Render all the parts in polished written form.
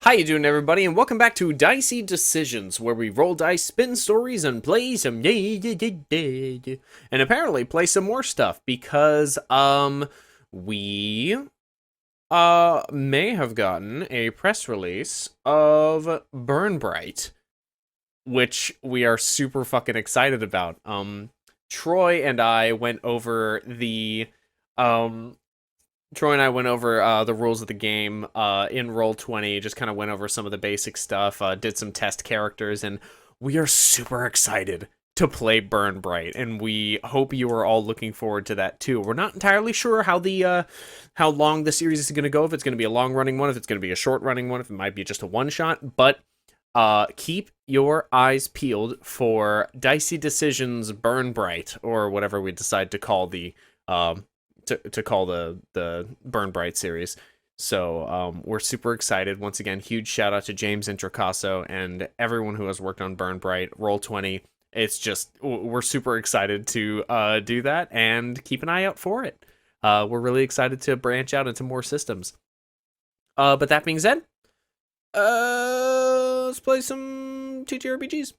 How you doing, everybody, and welcome back to Dicey Decisions, where we roll dice, spin stories, and play some and apparently play some more stuff because we may have gotten a press release of Burn Bright, which we are super fucking excited about. Troy and I went over the the rules of the game in Roll20, just kind of went over some of the basic stuff, did some test characters, and we are super excited to play Burn Bright, and we hope you are all looking forward to that too. We're not entirely sure how long the series is going to go, if it's going to be a long-running one, if it's going to be a short-running one, if it might be just a one-shot, but keep your eyes peeled for Dicey Decisions Burn Bright, or whatever we decide to call the to call the Burn Bright series. So we're super excited. Once again, huge shout out to James Introcaso and everyone who has worked on Burn Bright, Roll20. It's just, we're super excited to do that, and keep an eye out for it. We're really excited to branch out into more systems. But that being said, let's play some TTRPGs.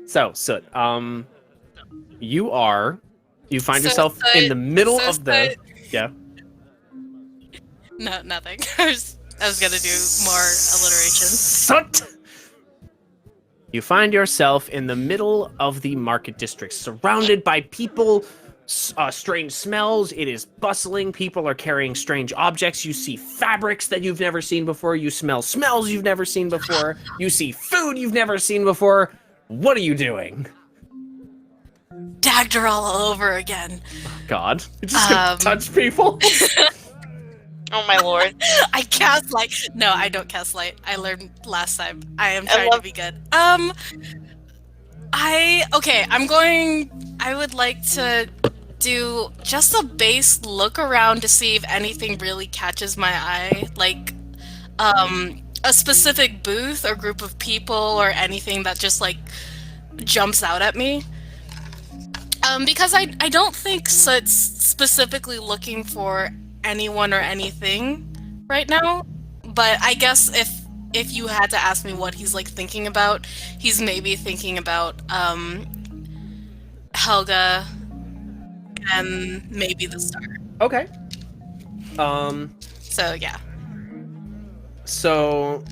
So, Soot, you find yourself in the middle of the... Yeah? No, nothing. I was gonna do more alliteration. Soot! You find yourself in the middle of the market district, surrounded by people, strange smells. It is bustling. People are carrying strange objects. You see fabrics that you've never seen before. You smell smells you've never seen before. You see food you've never seen before. What are you doing? Dagger all over again. Oh, God. You just gonna touch people? Oh my lord. I cast light. No, I don't cast light. I learned last time. I am trying to be good. I would like to do just a base look around to see if anything really catches my eye. Like, a specific booth or group of people or anything that just, like, jumps out at me. Because I don't think Soot's specifically looking for anyone or anything right now, but I guess if you had to ask me what he's, like, thinking about, he's maybe thinking about Helga and maybe the star. Okay. So yeah. So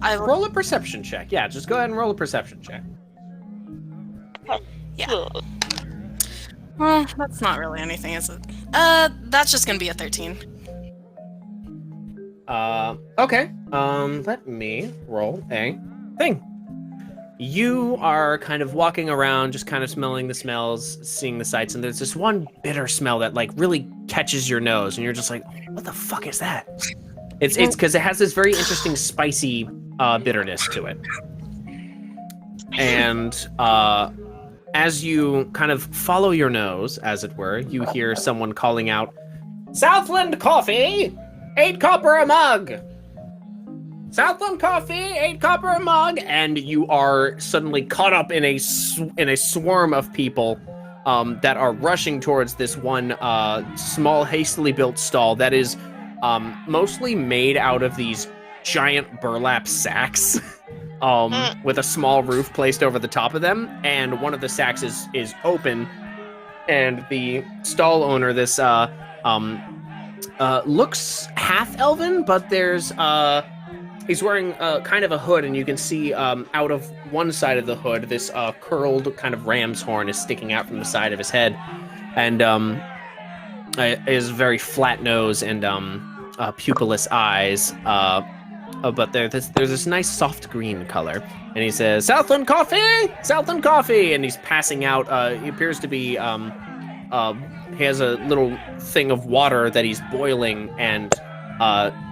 I roll a perception check. Yeah, just go ahead and roll a perception check. Yeah. Well, that's not really anything, is it? That's just gonna be a 13. Okay. Let me roll a thing. You are kind of walking around, just kind of smelling the smells, seeing the sights, and there's this one bitter smell that like really catches your nose, and you're just like, what the fuck is that? It's because it has this very interesting spicy bitterness to it. And as you kind of follow your nose, as it were, you hear someone calling out, Southland coffee, 8 copper a mug. Southland coffee, 8 copper a mug, and you are suddenly caught up in a swarm of people that are rushing towards this one small, hastily built stall that is mostly made out of these giant burlap sacks with a small roof placed over the top of them, and one of the sacks is open, and the stall owner, this looks half elven, but there's he's wearing kind of a hood, and you can see out of one side of the hood, this curled kind of ram's horn is sticking out from the side of his head, and his very flat nose and pupilless eyes. But there's this nice soft green color, and he says, Southland coffee, and he's passing out. He appears to be he has a little thing of water that he's boiling and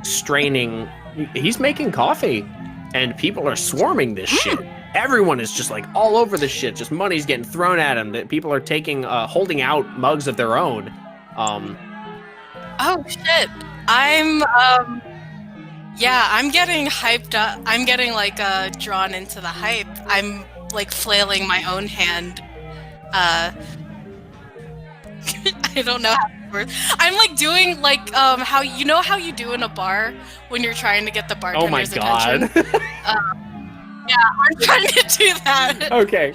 straining. He's making coffee, and people are swarming this shit. Everyone is just like all over this shit. Just money's getting thrown at him. That people are taking, holding out mugs of their own. Oh shit! I'm getting hyped up. I'm getting like drawn into the hype. I'm like flailing my own hand. I don't know how it works. I'm like doing like how you do in a bar when you're trying to get the bartender's attention. Yeah, I'm trying to do that. Okay.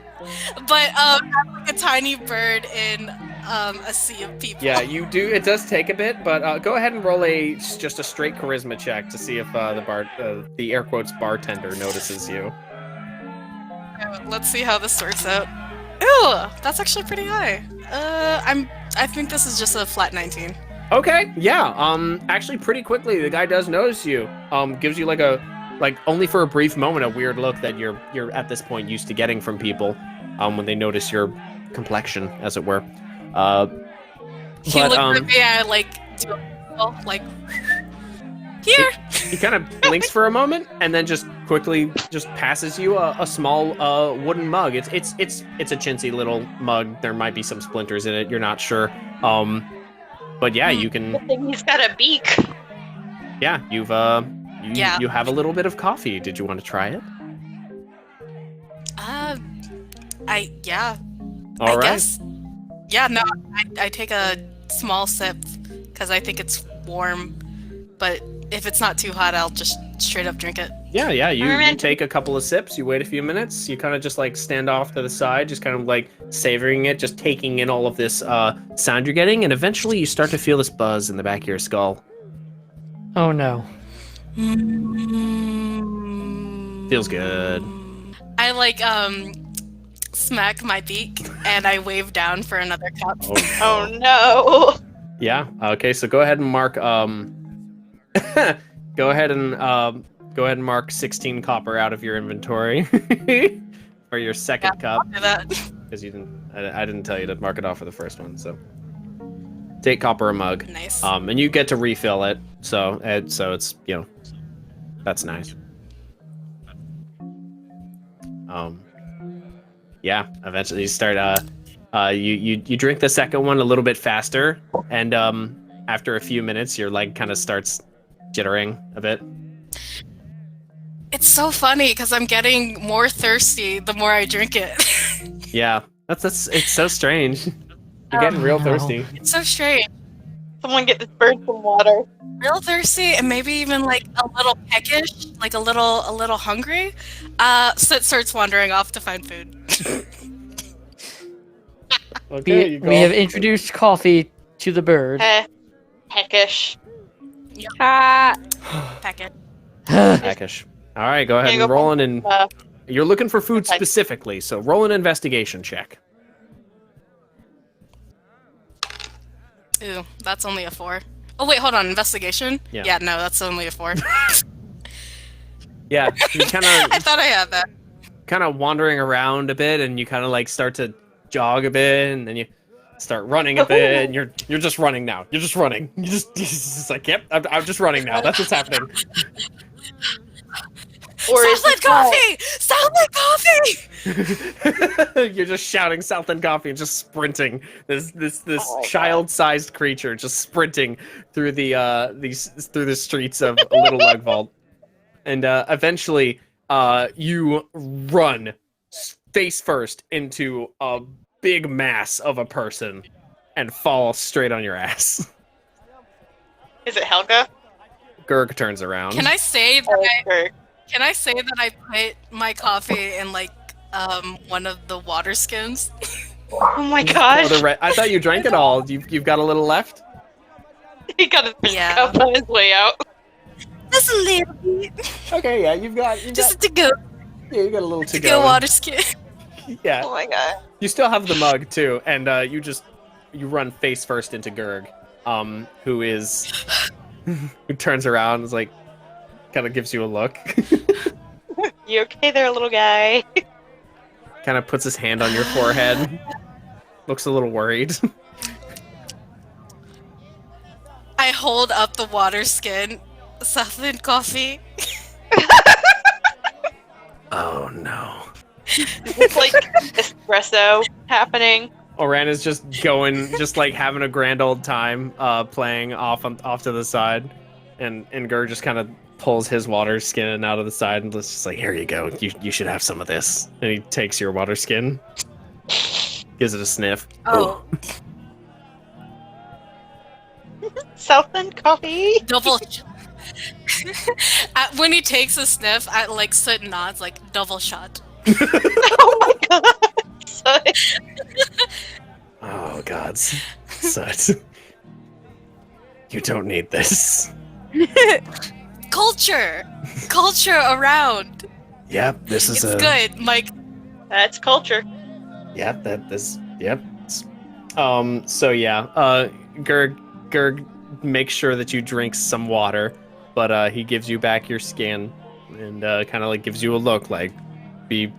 But I'm like a tiny bird in a sea of people. Yeah, you do. It does take a bit, but go ahead and roll just a straight charisma check to see if the air quotes bartender notices you. Let's see how this works out. Ew, that's actually pretty high. I think this is just a flat 19. Okay, yeah. Actually, pretty quickly, the guy does notice you. Gives you like only for a brief moment a weird look that you're at this point used to getting from people, when they notice your complexion, as it were. He looked at me, I like do a like here. He kind of blinks for a moment and then just quickly just passes you a small wooden mug. It's a chintzy little mug. There might be some splinters in it. You're not sure. But yeah, you can. Good thing he's got a beak. Yeah, you have a little bit of coffee. Did you want to try it? All right. Guess. Yeah, no, I take a small sip because I think it's warm, but if it's not too hot, I'll just straight up drink it. Yeah, you take a couple of sips, you wait a few minutes, you kind of just like stand off to the side, just kind of like savoring it, just taking in all of this sound you're getting, and eventually you start to feel this buzz in the back of your skull. Oh no. Feels good. I like smack my beak and I wave down for another cup. Oh no. Yeah. Okay. So go ahead and mark. Go ahead and mark 16 copper out of your inventory for your second cup. I'll do that. Because you didn't. I didn't tell you to mark it off for the first one. So 8 copper a mug. Nice. And you get to refill it. So it's that's nice. Yeah, eventually you start you drink the second one a little bit faster, and after a few minutes your leg kind of starts jittering a bit. It's so funny because I'm getting more thirsty the more I drink it. Yeah, it's so strange. You're getting real thirsty. It's so strange. Someone get this bird some water. Real thirsty and maybe even like a little peckish, like a little hungry. So it starts wandering off to find food. Okay, we have introduced coffee to the bird. Peckish. Yep. Peck Peckish. All right, go ahead and roll in, and you're looking for food Okay. specifically, so roll an investigation check. Ooh, that's only a 4. Oh wait, hold on. Investigation? Yeah. No, that's only a 4. Yeah, you kind I of thought I had that. wandering around a bit, and you kind of like start to jog a bit, and then you start running a bit, and you're just running now. You're just running. You're just like, yep, I'm just running now. That's what's happening. Or is Southland it not? Coffee! Southland Coffee! You're just shouting Southland Coffee and just sprinting. This Oh my child-sized creature just sprinting through through the streets of Little Lugvault. And eventually, you run face first into a big mass of a person and fall straight on your ass. Is it Helga? Gurg turns around. Can I say Or that I put my coffee in like one of the water skins? Oh my Oh, gosh. I thought you drank it all. You've got a little left? He got his first Yeah. cup on his way out. Just a little bit. Okay, yeah, you got to go. yeah, you got a little to To go water skin. Yeah. Oh my god. You still have the mug too, and you run face first into Gurg, who turns around and is like, kind of gives you a look, You okay there, little guy? kind of puts his hand on your forehead, looks a little worried. I hold up the water skin. Southland Coffee. Oh no. It's like espresso happening. Oran is just like having a grand old time, playing off to the side, and Gurg just kind of pulls his water skin out of the side and just like, here you go, you should have some of this. And he takes your water skin, gives it a sniff. Oh. Southland coffee. Double. When he takes a sniff, I like Soot nods like double shot. Oh my god. So, Oh gods, Sut. You don't need this. Culture around. Yep, this is It's good, Mike. that's culture. Yep, yep. So yeah, Gurg makes sure that you drink some water, but he gives you back your skin and kind of like gives you a look like, be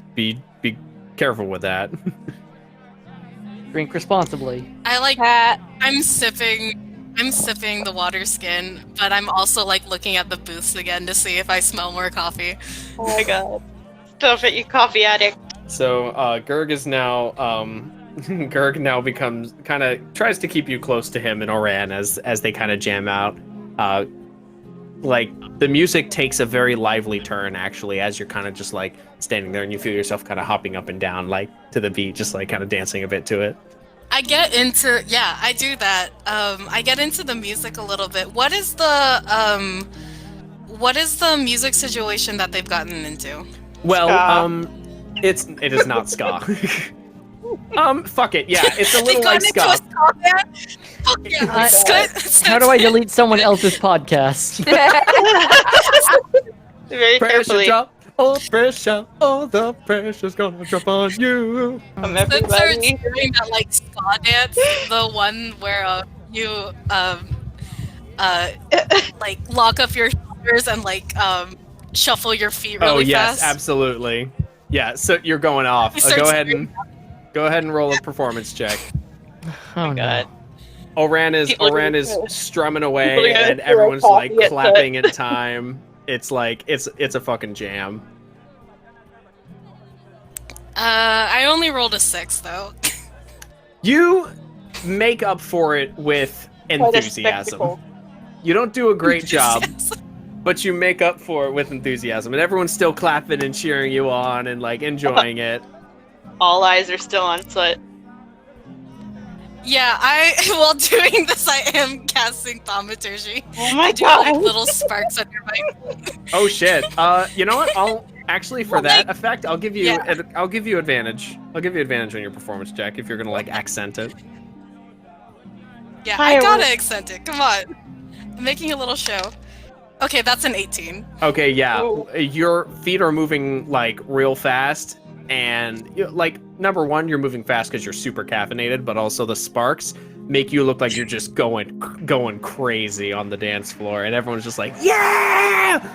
careful with that. Drink responsibly. I like that. I'm sipping the water skin, but I'm also like looking at the booths again to see if I smell more coffee. Oh my god. Stuff it, you coffee addict. So Gurg is now Gurg now becomes kind of tries to keep you close to him and Oran as they kind of jam out. Like the music takes a very lively turn actually as you're kind of just like standing there and you feel yourself kind of hopping up and down like to the beat, just like kind of dancing a bit to it. I get into I do that. I get into the music a little bit. What is the music situation that they've gotten into? Well, Ska. it is not ska. Fuck it. Yeah, it's a They've little like gotten into ska. a ska band? Fuck yeah. How do I delete someone else's podcast? Very Pressure carefully. drop, oh pressure, oh the pressure's gonna drop on you. From Starts everybody. doing that like ska dance, the one where you like lock up your shoulders and like shuffle your feet really Oh yes, fast. absolutely. Yeah, so you're going off. He starts Go ahead and roll a performance check. Oh God. no. Oran is People strumming People away are gonna and throw everyone's like coffee at clapping in time. It's like it's a fucking jam. I only rolled a 6 though. You make up for it with Quite a enthusiasm. spectacle. You don't do a great job, but you make up for it with enthusiasm, and everyone's still clapping and cheering you on and like enjoying it. All eyes are still on Soot. Yeah, while doing this, I am casting thaumaturgy. Oh my I do like god. little sparks under my. Oh shit! You know what? I'll actually for that effect, I'll give you Yeah. I'll give you advantage. I'll give you advantage on your performance check if you're gonna like accent it. Yeah, I gotta Fireworks. accent it. Come on, I'm making a little show. Okay, that's an 18. Okay, yeah, Oh. your feet are moving like real fast, and like number one, you're moving fast because you're super caffeinated, but also the sparks make you look like you're just going crazy on the dance floor, and everyone's just like, yeah!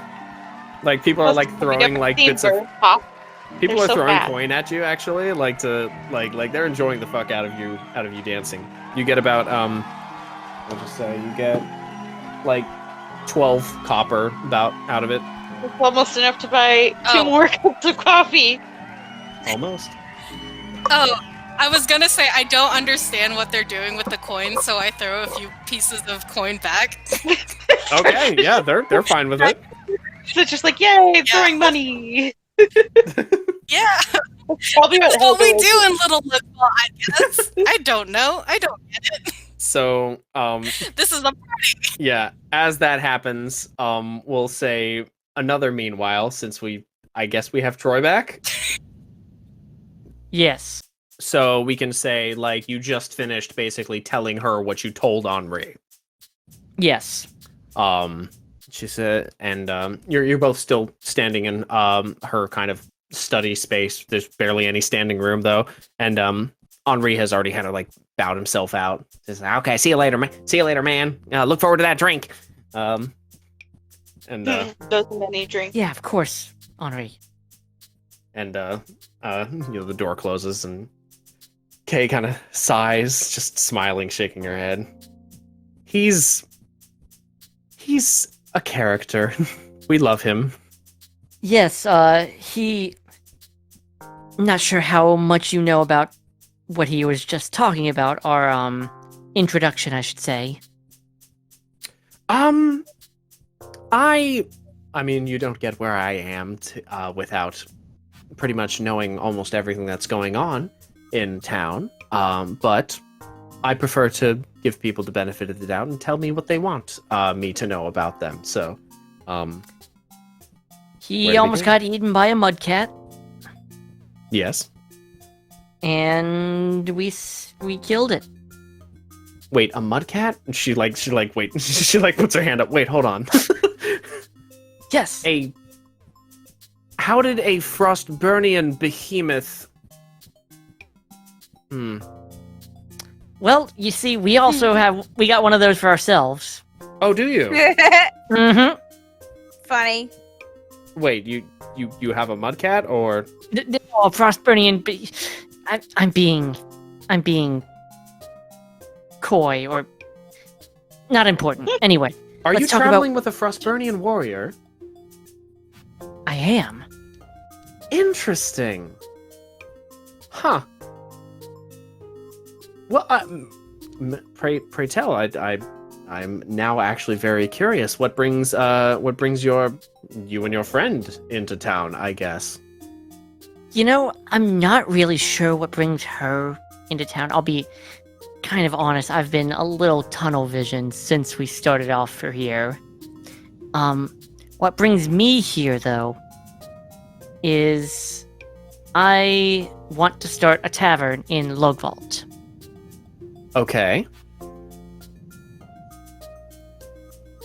Like people are like throwing like bits of people They're are so throwing bad. coin at you actually, like to like they're enjoying the fuck out of you dancing. You get about I'll just say you get like 12 copper about out of it. It's almost enough to buy 2 Oh. more cups of coffee. Almost. Oh, I was gonna say I don't understand what they're doing with the coin, so I throw a few pieces of coin back. Okay, yeah, they're fine with it. So it's just like, yay, throwing money. Yeah, Probably that's what we Heather do in Little Lightball, I guess. I don't know. I don't get it. So, This is a party. yeah, as that happens, we'll say another meanwhile, since I guess we have Troy back. Yes. So we can say, like, you just finished basically telling her what you told Henri. Yes. She said, and you're both still standing in her kind of study space. There's barely any standing room though, and Henri has already kind of like bowed himself out. Says, "Okay, see you later, man. See you later, man. Look forward to that drink." And Those many drinks. Yeah, of course, Henri. the door closes, and Kay kind of sighs, just smiling, shaking her head. He's a character. We love him. Yes, not sure how much you know about what he was just talking about, our, introduction, I should say. I mean, you don't get where I am without pretty much knowing almost everything that's going on in town. But I prefer to give people the benefit of the doubt and tell me what they want me to know about them. So, where He to almost begin? got eaten by a mudcat, yes. and we killed it. Wait, a mudcat? She wait. She like puts her hand up. Wait, hold on. Yes. How did a Frostburnian behemoth? Well, you see, we also we got one of those for ourselves. Oh, do you? Mm-hmm. Funny. Wait, you have a mudcat or? No, a Frostburnian. I'm being coy or not important. Anyway, Are you let's talk traveling with a Frostburnian warrior? I am. Interesting. Huh. Well, pray tell. I'm now actually very curious. What brings you and your friend into town? I guess. You know, I'm not really sure what brings her into town. I'll be kind of honest. I've been a little tunnel vision since we started off for here. What brings me here, though, is I want to start a tavern in Logvault. Okay.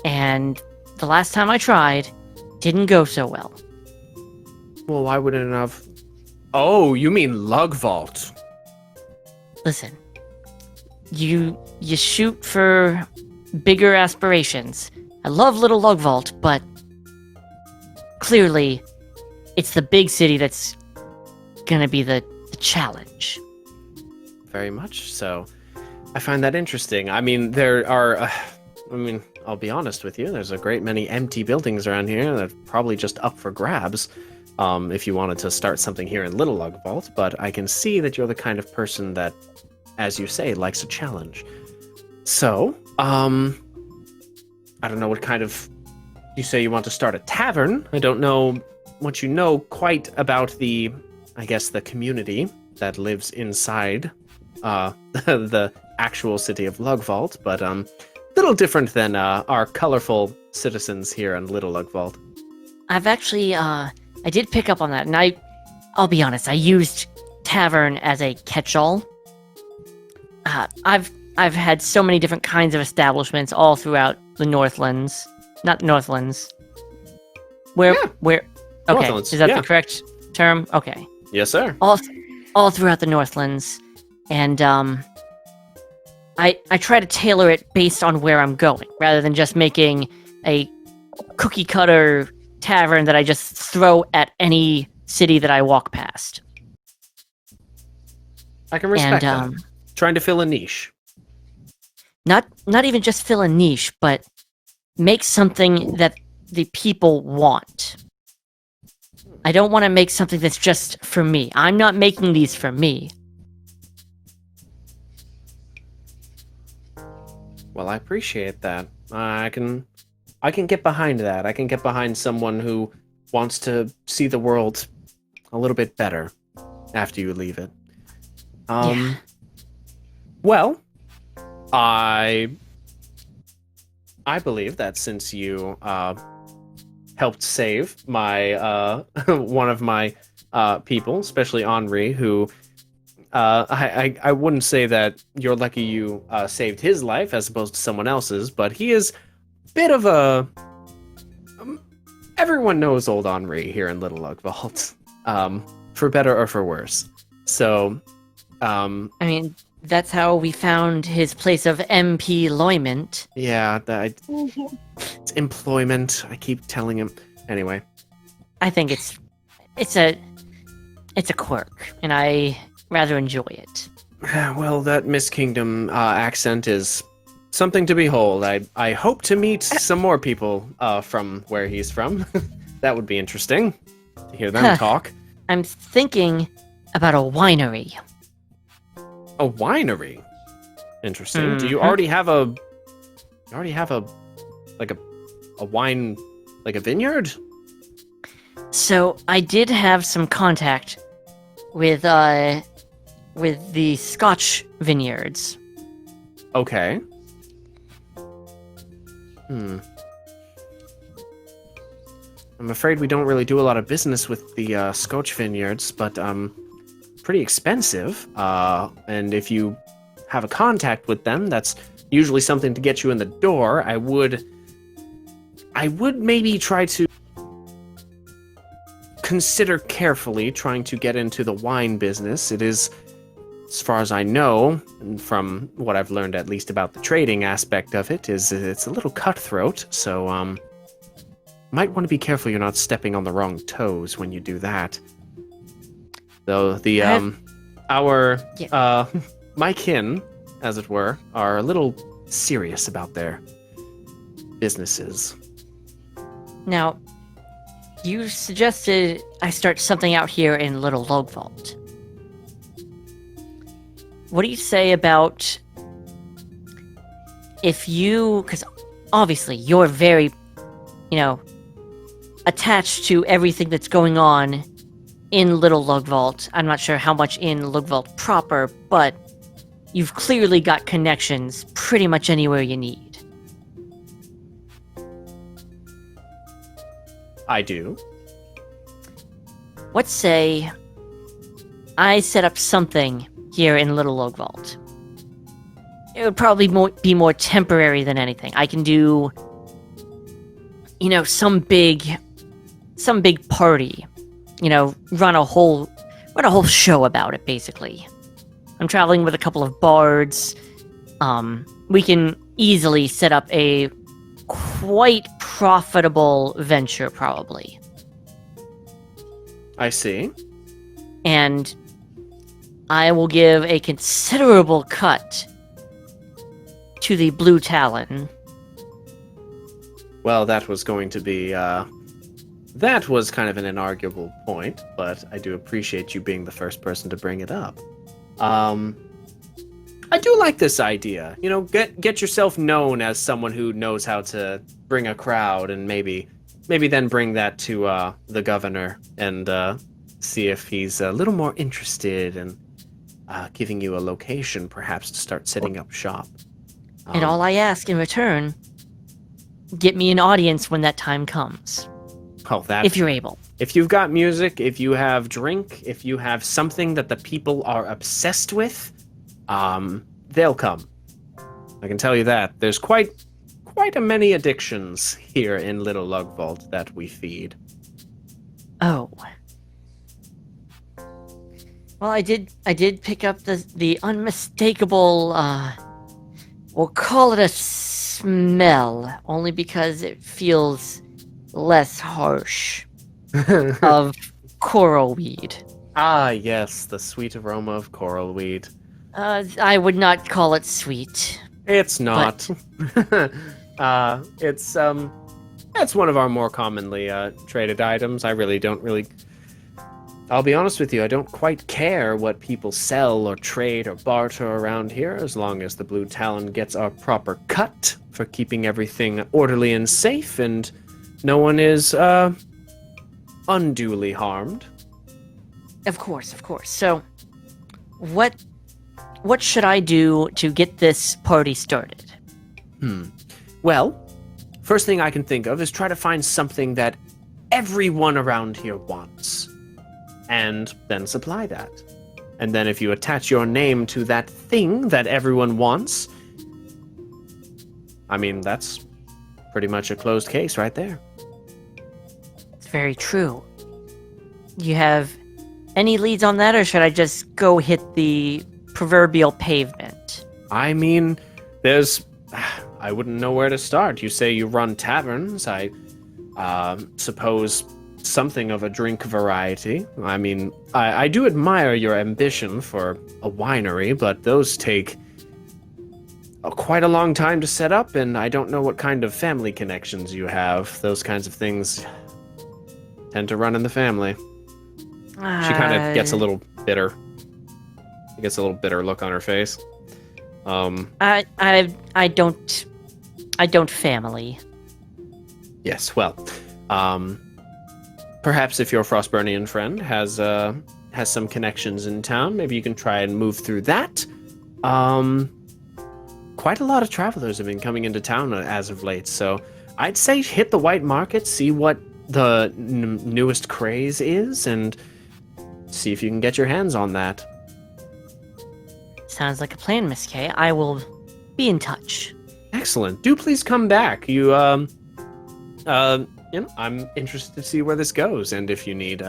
And the last time I tried, didn't go so well. Well, why wouldn't it have? Oh, you mean Lugvault? Listen, you shoot for bigger aspirations. I love Little Lugvault, but clearly, it's the big city that's gonna be the challenge. Very much so. I find that interesting. I mean, there are. I'll be honest with you. There's a great many empty buildings around here that are probably just up for grabs. If you wanted to start something here in Little Lugvault, but I can see that you're the kind of person that, as you say, likes a challenge. So, I don't know what kind of. You say you want to start a tavern. I don't know what you know quite about the community that lives inside the actual city of Lugvault, but little different than our colorful citizens here in Little Lugvault. I've actually, I did pick up on that, and I'll be honest, I used tavern as a catch-all. I've had so many different kinds of establishments all throughout the Northlands. Not Northlands. Okay, Northlands, is that yeah. the correct term? Okay. Yes, sir. All throughout the Northlands, and I try to tailor it based on where I'm going, rather than just making a cookie cutter tavern that I just throw at any city that I walk past. I can respect that. Trying to fill a niche. Not even just fill a niche, but make something that the people want. I don't want to make something that's just for me. I'm not making these for me. Well, I appreciate that. I can get behind that. I can get behind someone who wants to see the world a little bit better after you leave it. Yeah. Well, I believe that since you helped save my one of my people, especially Henri, who I wouldn't say that you're lucky you saved his life as opposed to someone else's, but he is a bit of a everyone knows old Henri here in Little Lugvault, for better or for worse. So, I mean, that's how we found his place of employment. Yeah, it's employment. I keep telling him. Anyway, I think it's a quirk, and I rather enjoy it. Well, that Miss Kingdom accent is something to behold. I hope to meet some more people from where he's from. That would be interesting to hear them talk. I'm thinking about a winery. A winery? Interesting. Do you already have a wine, like a vineyard? So I did have some contact with the Scotch vineyards. Okay. I'm afraid we don't really do a lot of business with the Scotch vineyards, but pretty expensive. And if you have a contact with them, that's usually something to get you in the door. I would maybe try to consider carefully trying to get into the wine business. It is, as far as I know, and from what I've learned at least about the trading aspect of it, is it's a little cutthroat, so might want to be careful you're not stepping on the wrong toes when you do that. Though the my kin, as it were, are a little serious about their businesses. Now, you suggested I start something out here in Little Lugvault. What do you say about if you, because obviously you're very, attached to everything that's going on in Little Lugvault. I'm not sure how much in Lugvault proper, but you've clearly got connections pretty much anywhere you need. I do. Let's say I set up something here in Little Lugvault. It would probably be more temporary than anything. I can do, some big party. Run a whole show about it, basically. I'm traveling with a couple of bards. We can easily set up a quite profitable venture, probably. I see. And I will give a considerable cut to the Blue Talon. Well, that was going to be, that was kind of an inarguable point, but I do appreciate you being the first person to bring it up. I do like this idea. Get yourself known as someone who knows how to bring a crowd, and maybe then bring that to the governor and see if he's a little more interested in giving you a location, perhaps to start setting up shop. And all I ask in return, get me an audience when that time comes. Oh, that if you're able. If you've got music, if you have drink, if you have something that the people are obsessed with, they'll come. I can tell you that. There's quite a many addictions here in Little Lugvault that we feed. Oh. Well, I did pick up the unmistakable We'll call it a smell, only because it feels less harsh, of coral weed. Ah, yes, the sweet aroma of coral weed. I would not call it sweet. It's not. It's one of our more commonly traded items. I really don't I'll be honest with you, I don't quite care what people sell or trade or barter around here, as long as the Blue Talon gets our proper cut for keeping everything orderly and safe, and no one is unduly harmed. Of course. So, what should I do to get this party started? Well, first thing I can think of is try to find something that everyone around here wants, and then supply that. And then if you attach your name to that thing that everyone wants, I mean, that's pretty much a closed case right there. It's very true. You have any leads on that, or should I just go hit the proverbial pavement? I mean, I wouldn't know where to start. You say you run taverns. I suppose something of a drink variety. I mean, I do admire your ambition for a winery, but those take quite a long time to set up, and I don't know what kind of family connections you have. Those kinds of things tend to run in the family. She kind of gets a little bitter. She gets a little bitter look on her face. I don't family. Yes, well, perhaps if your Frostburnian friend has some connections in town, maybe you can try and move through that. Quite a lot of travelers have been coming into town as of late, so I'd say hit the white market, see what the newest craze is, and see if you can get your hands on that. Sounds like a plan, Miss K. I will be in touch. Excellent. Do please come back. I'm interested to see where this goes, and if you need,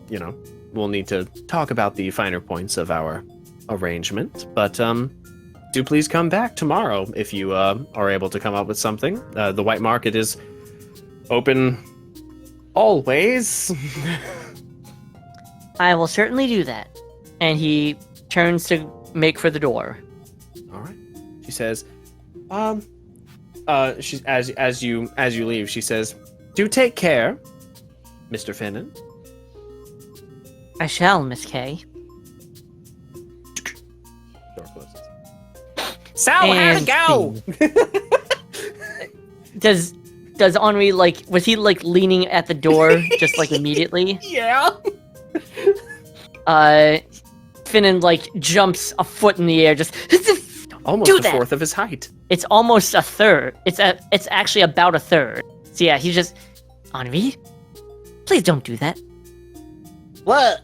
we'll need to talk about the finer points of our arrangement. But do please come back tomorrow if you are able to come up with something. The white market is open always. I will certainly do that. And he turns to make for the door. All right. She says, she as you leave, she says, "Do take care, Mr. Finnan." I shall, Miss K. Door closes. Sal, how'd it go? Does Henri, was he leaning at the door just immediately? Yeah. Finnan jumps a foot in the air, just Almost do a that. fourth of his height. It's almost a third. It's actually about a third. So yeah, he's just, Henri, please don't do that. What?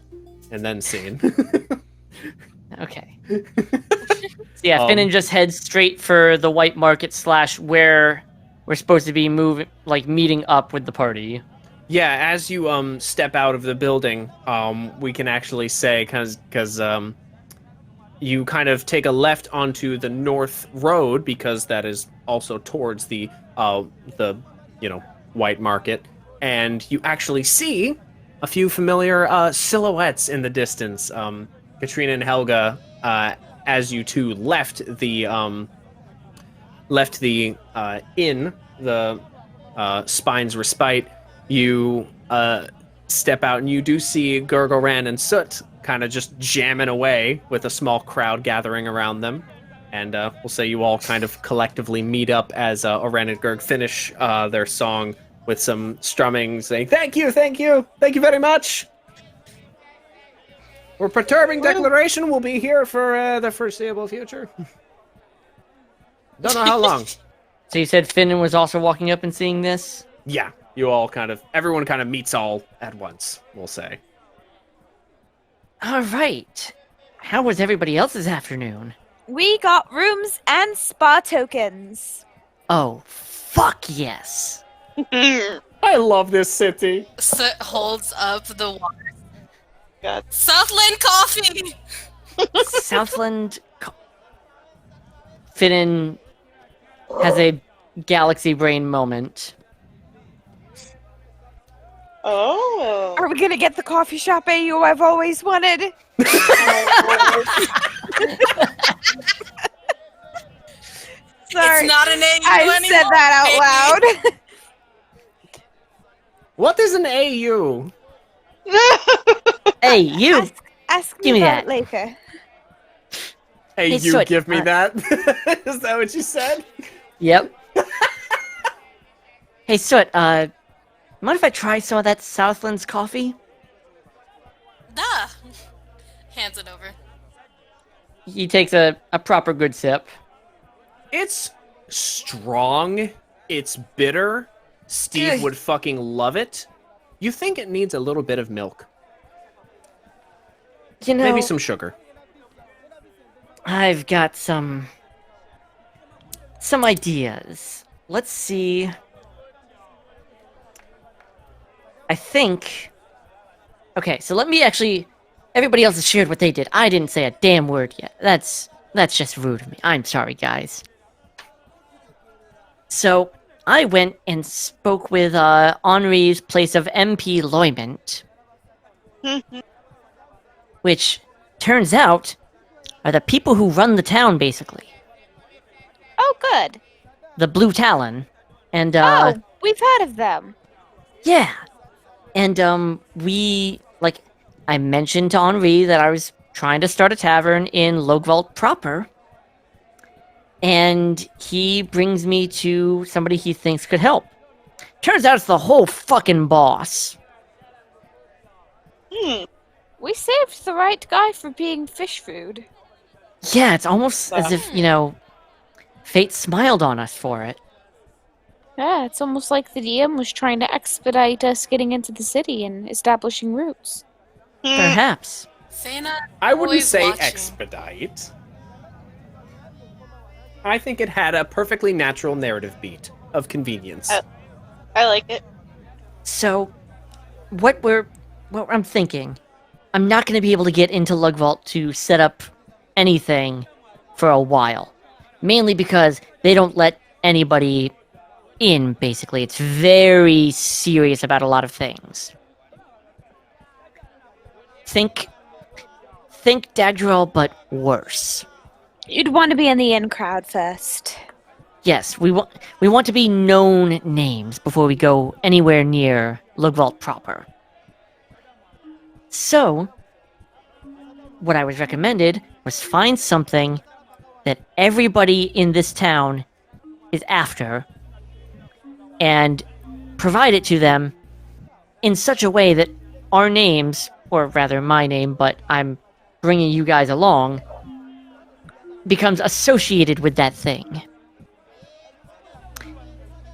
And then scene. Okay. So yeah, Finnan just heads straight for the white market / where we're supposed to be meeting up with the party. Yeah, as you step out of the building, we can actually say because you kind of take a left onto the north road, because that is also towards the white market, and you actually see a few familiar silhouettes in the distance. Katrina and Helga, as you two left the inn, the Spine's Respite, you step out and you do see Gurgoran and Soot kind of just jamming away with a small crowd gathering around them. And we'll say you all kind of collectively meet up as Oran and Gurg finish their song with some strumming, saying, "Thank you very much. We're perturbing declaration. We'll be here for the foreseeable future. Don't know how long." So you said Finnan was also walking up and seeing this? Yeah, you all everyone kind of meets all at once, we'll say. All right. How was everybody else's afternoon? We got rooms and spa tokens. Oh, fuck yes. I love this city. Soot holds up the water. God. Southland coffee! Southland. Finnan has a galaxy brain moment. Oh. Are we gonna get the coffee shop AU I've always wanted? Sorry, It's not an AU I anymore. said that out loud. What is an AU? Hey, you! Ask Give me me about that. it later. Hey, Hey, you Soot, give me that? Is that what you said? Yep. Hey, Soot, mind if I try some of that Southlands coffee? Duh. Hands it over. He takes a proper good sip. It's strong. It's bitter. Steve Ugh. would fucking love it. You think it needs a little bit of milk. You know, Maybe some sugar. I've got some ideas. Let's see. I think... Okay, so let me actually... Everybody else has shared what they did. I didn't say a damn word yet. That's just rude of me. I'm sorry, guys. So, I went and spoke with Henri's place of MP Loyment. Which, turns out, are the people who run the town, basically. Oh, good. The Blue Talon. And, Oh, we've heard of them. yeah. And, I mentioned to Henri that I was trying to start a tavern in Logvault proper. And he brings me to somebody he thinks could help. Turns out it's the whole fucking boss. We saved the right guy for being fish food. Yeah, it's almost as if, fate smiled on us for it. Yeah, it's almost like the DM was trying to expedite us getting into the city and establishing roots. Perhaps. Fana, I wouldn't always say watching. expedite. I think it had a perfectly natural narrative beat of convenience. I like it. So, what I'm thinking, I'm not going to be able to get into Lugvault to set up anything for a while. Mainly because they don't let anybody in, basically. It's very serious about a lot of things. Think Daggerall, but worse. You'd want to be in the in crowd first. Yes, we want to be known names before we go anywhere near Lugvault proper. So, what I was recommended was find something that everybody in this town is after, and provide it to them in such a way that our names, or rather my name, but I'm bringing you guys along, becomes associated with that thing.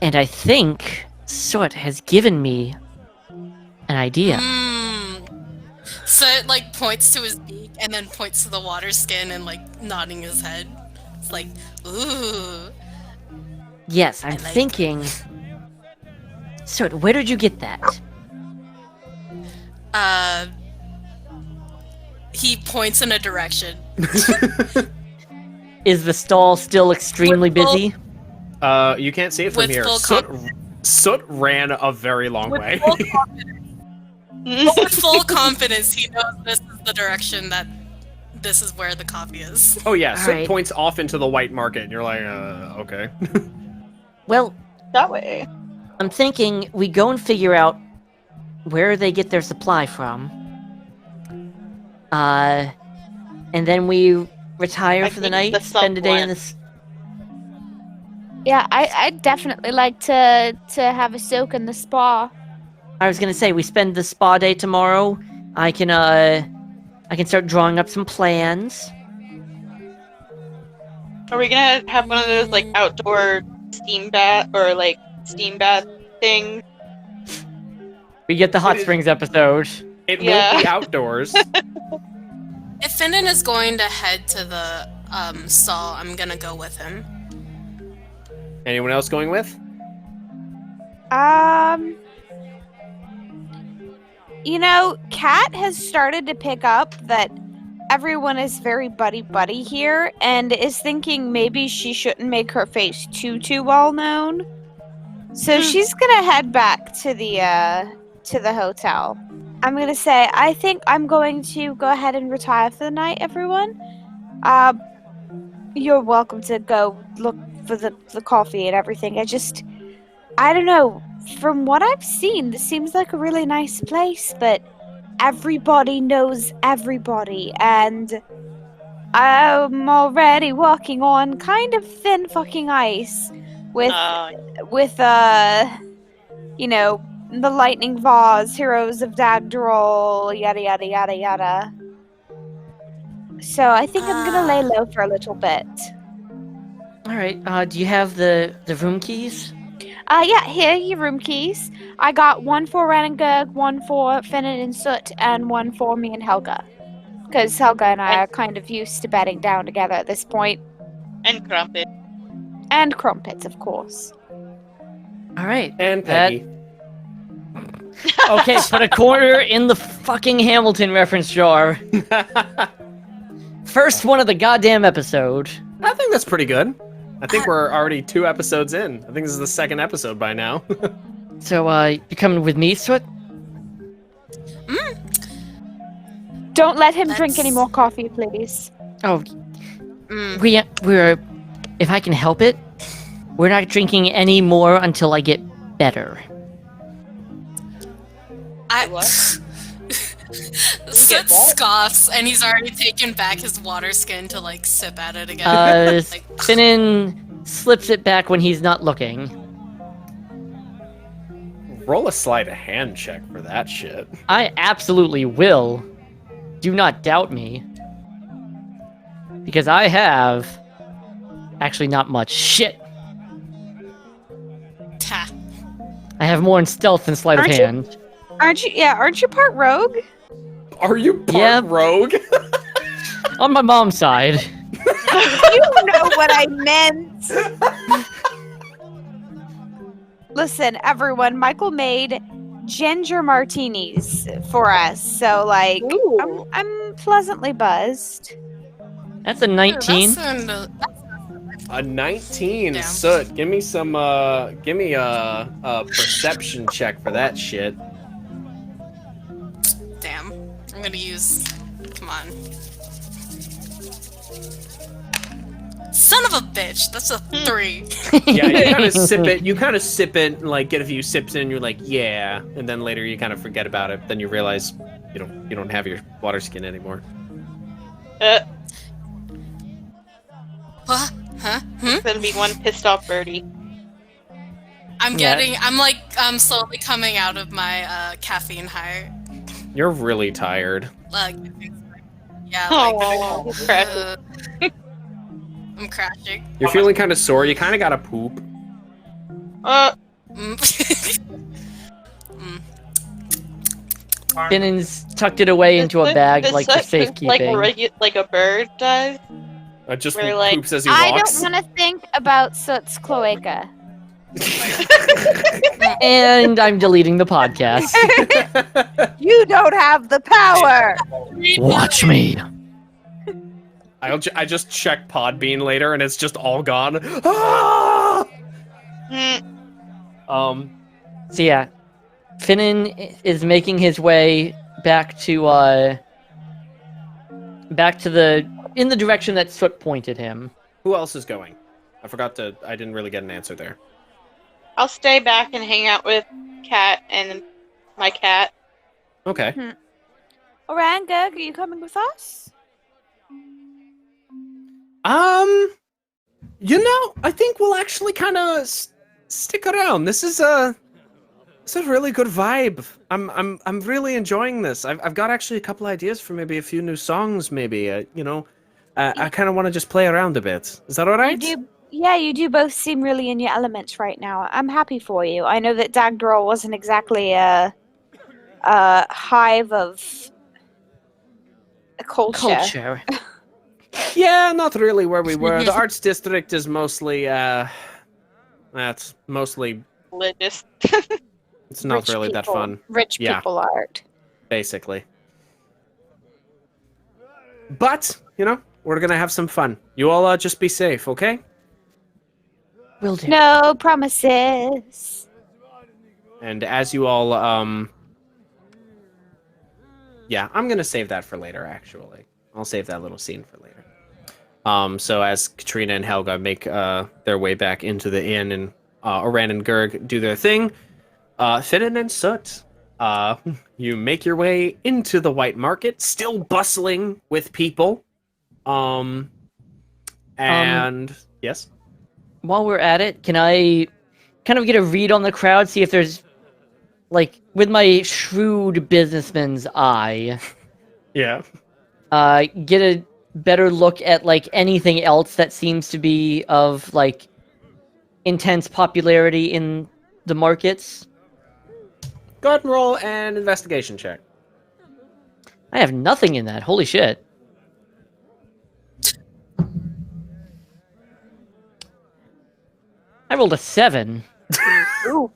And I think Soot has given me an idea. So it points to his beak and then points to the water skin and nodding his head. It's like, ooh. Yes, I'm thinking... Soot, where did you get that? He points in a direction. Is the stall still extremely busy? You can't see it from With here. full Soot ran a very long With way. full confidence. With full confidence, he knows this is the direction that this is where the coffee is. Oh yeah, Soot Alright. points off into the white market, and you're like, okay. Well, That way. I'm thinking we go and figure out where they get their supply from. And then we retire I for the think night, the spend a day in someone- this... Yeah, I'd definitely like to have a soak in the spa. I was gonna say, we spend the spa day tomorrow. I can start drawing up some plans. Are we gonna have one of those outdoor steam bath or steam bath things? We get the hot springs episode. It Yeah. won't be outdoors. If Finnan is going to head to the stall, I'm gonna go with him. Anyone else going with? Kat has started to pick up that everyone is very buddy-buddy here and is thinking maybe she shouldn't make her face too well known. So she's gonna head back to the hotel. I'm gonna say, I think I'm going to go ahead and retire for the night, everyone. You're welcome to go look for the coffee and everything. I don't know. From what I've seen, this seems like a really nice place, but everybody knows everybody, and I'm already walking on kind of thin fucking ice with you know, the Lightningvars, Heroes of Dagdrawl, yada yada yada yada. So I think I'm gonna lay low for a little bit. Alright, do you have the room keys? Yeah, here are your room keys. I got one for Renengurg, one for Finnan and Soot, and one for me and Helga. Because Helga and I are kind of used to bedding down together at this point. And Crumpet. And Crumpets, of course. Alright. And Peggy. Okay, put a quarter in the fucking Hamilton reference jar. First one of the goddamn episode. I think that's pretty good. I think we're already 2 episodes in. I think this is the 2nd episode by now. So, you coming with me, Soot? Don't let him drink any more coffee, please. Oh, we're, if I can help it, we're not drinking any more until I get better. Soot scoffs, and he's already taken back his water skin to like sip at it again. Finnan slips it back when he's not looking. Roll a sleight of hand check for that shit. I absolutely will. Do not doubt me. Because I have... Actually, not much. Shit! Ta. I have more in stealth than sleight of hand. Aren't you part rogue? Are you part rogue? On my mom's side. You know what I meant. Listen, everyone, Michael made ginger martinis for us, so like I'm pleasantly buzzed. That's a 19. A 19. Damn. Soot. Give me some. Give me a perception check for that shit. Damn. I'm gonna use. Come on. Son of a bitch! That's a 3. Yeah, you kind of sip it. You kind of sip it, and, like, get a few sips in. You're like, yeah, and then later you kind of forget about it. Then you realize you don't have your water skin anymore. What? Huh? It's gonna be one pissed off birdie. I'm slowly coming out of my caffeine high. You're really tired. Like, yeah, Oh, he's crashing. I'm crashing. You're feeling kind of sore. You kind of gotta poop. Finnan's tucked it away into a bag like for safekeeping. Like a bird does. Just Where, like, poops as he I walks. don't want to think about Soot's cloaca. And I'm deleting the podcast. You don't have the power. Watch me. I just check Podbean later, and it's just all gone. Ah! So yeah, Finnan is making his way back to in the direction that Soot pointed him. Who else is going? I didn't really get an answer there. I'll stay back and hang out with Cat and my cat. Okay. Orangug, are you coming with us? I think we'll actually kind of stick around. This is a really good vibe. I'm really enjoying this. I've got actually a couple ideas for maybe a few new songs. Maybe I kind of want to just play around a bit. Is that all right? You do both seem really in your elements right now. I'm happy for you. I know that Dagdrawl wasn't exactly a hive of culture. Yeah, not really where we were. The arts district is mostly that's mostly Religious. it's not really that fun. Rich people art. Basically. But, we're gonna have some fun. You all just be safe, okay? Will do. No promises. And as you all, yeah, I'm gonna save that for later, actually. I'll save that little scene for later. So as Katrina and Helga make their way back into the inn, and Oran and Gurg do their thing, Finnan and Soot, you make your way into the White Market, still bustling with people. And yes? While we're at it, can I kind of get a read on the crowd, see if there's, like, with my shrewd businessman's eye, Yeah. get a better look at, like, anything else that seems to be of, like, intense popularity in the markets? Go ahead and roll an investigation check. I have nothing in that. Holy shit. I rolled a 7. Ooh.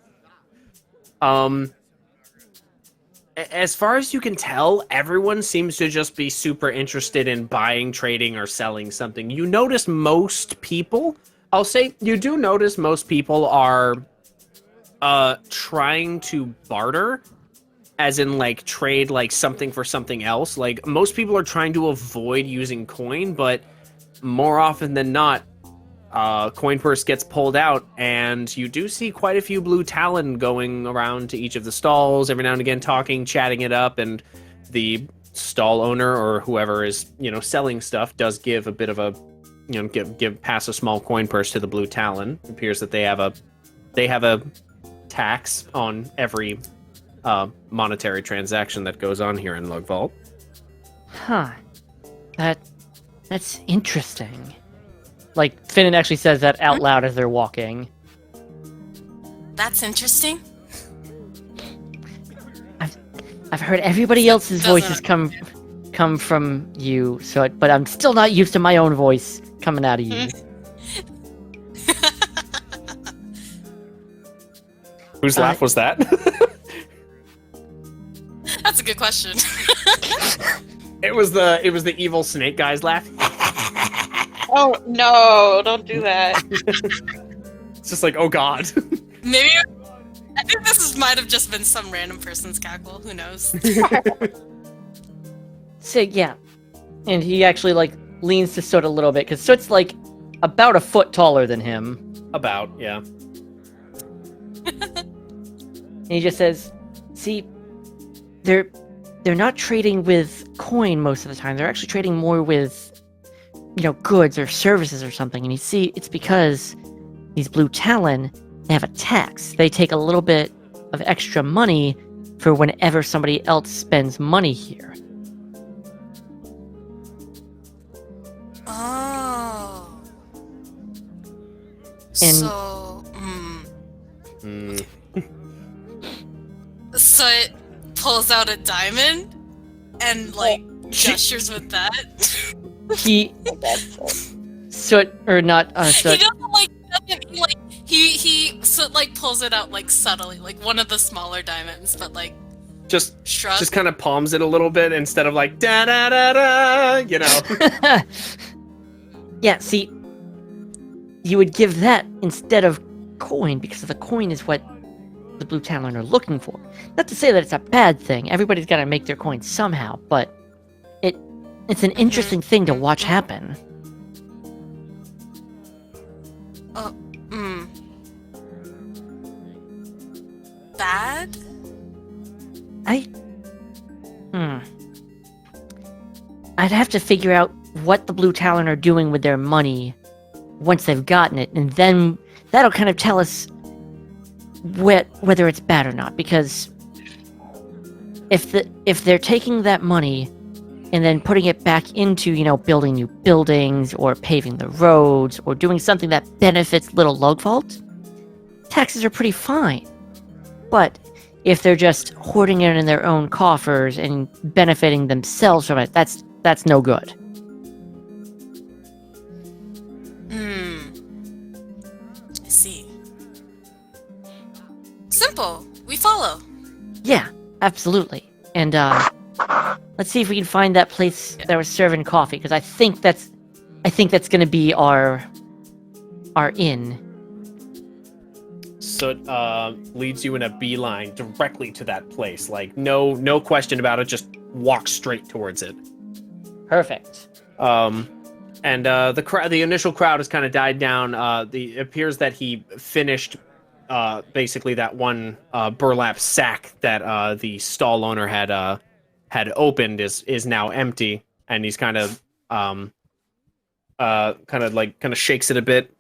As far as you can tell, everyone seems to just be super interested in buying, trading, or selling something. You notice most people, I'll say, you do notice most people are trying to barter, as in, like, trade, like, something for something else. Like, most people are trying to avoid using coin, but more often than not, coin purse gets pulled out, and you do see quite a few blue talon going around to each of the stalls, every now and again talking, chatting it up, and the stall owner or whoever is, selling stuff does give a bit of a, pass a small coin purse to the blue talon. It appears that they have a tax on every monetary transaction that goes on here in Lug Vault. Huh. That's interesting. Like, Finnan actually says that out loud as they're walking. That's interesting. I've heard everybody else's voices come from you, but I'm still not used to my own voice coming out of you. Whose laugh was that? That's a good question. It was the evil snake guy's laugh. Oh no! Don't do that. It's just like, oh god. Maybe I think might have just been some random person's cackle. Who knows? So yeah, and he actually like leans to Soot a little bit because Soot's like about a foot taller than him. About, yeah. And he just says, "See, they're not trading with coin most of the time. They're actually trading more with, goods or services or something. And you see, it's because these blue talon, they have a tax. They take a little bit of extra money for whenever somebody else spends money here." Oh. And- So, So it pulls out a diamond and like gestures with that. He That's Soot or not He Soot. he so like pulls it out like subtly, like one of the smaller diamonds, but like Just shrug. kind of palms it a little bit instead of like da da da da, Yeah, see, you would give that instead of coin because the coin is what the blue talon are looking for. Not to say that it's a bad thing. Everybody's got to make their coin somehow, but it's an interesting thing to watch happen. Bad? I'd have to figure out what the blue talon are doing with their money once they've gotten it, and then that'll kind of tell us whether it's bad or not. Because if they're taking that money and then putting it back into, building new buildings or paving the roads or doing something that benefits Little Lug Vault, taxes are pretty fine. But if they're just hoarding it in their own coffers and benefiting themselves from it, that's no good. I see. Simple. We follow. Yeah, absolutely. And let's see if we can find that place that was serving coffee, because I think that's gonna be our inn. Soot leads you in a beeline directly to that place. Like no question about it. Just walk straight towards it. Perfect. And the initial crowd has kind of died down. It appears that he finished basically that one burlap sack that the stall owner had opened is now empty, and he's kind of shakes it a bit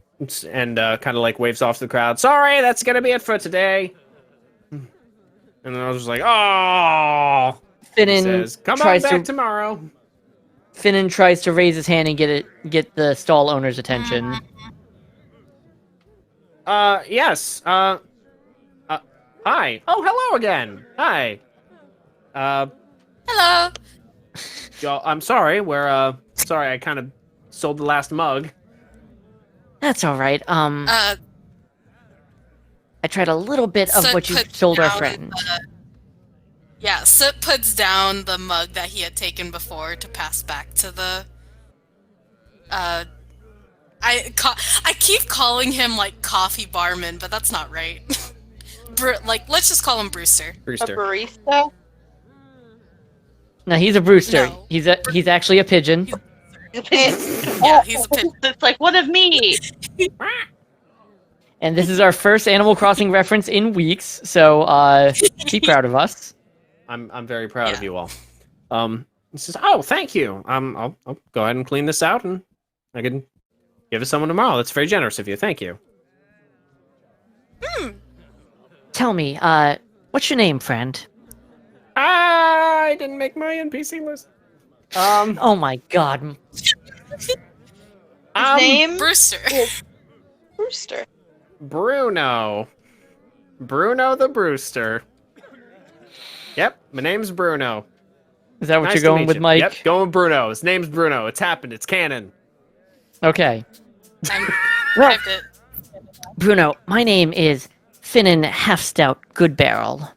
and kind of like waves off to the crowd. Sorry, that's gonna be it for today. And then I was just like, oh. Finnan Says, come on tries back tomorrow. Finnan tries to raise his hand and get the stall owner's attention. Yes. Hi. Oh, hello again. Hi. Hello. I'm sorry. Sorry. I kind of sold the last mug. That's all right. I tried a little bit of Soot what you puts sold our down friend. Yeah, Soot puts down the mug that he had taken before to pass back to the. I keep calling him like coffee barman, but that's not right. Let's just call him Brewster. A Brewster. barista? No, he's a Brewster. No. He's actually a pigeon. Yeah, he's a pit. It's like one of me. And this is our first Animal Crossing reference in weeks, so be proud of us. I'm very proud of Yeah. you all. He says, "Oh, thank you. I'll go ahead and clean this out, and I can give it to someone tomorrow. That's very generous of you. Thank you." Tell me, what's your name, friend? I didn't make my NPC list. Oh my god. His name? Brewster. Brewster. Bruno. Bruno the Brewster. Yep, my name's Bruno. Is that what Nice you're to going meet with, you. Mike? Yep, going with Bruno. His name's Bruno. It's happened. It's canon. Okay. I'm Well, typed it. Bruno, my name is Finnan Half Stout Good Barrel.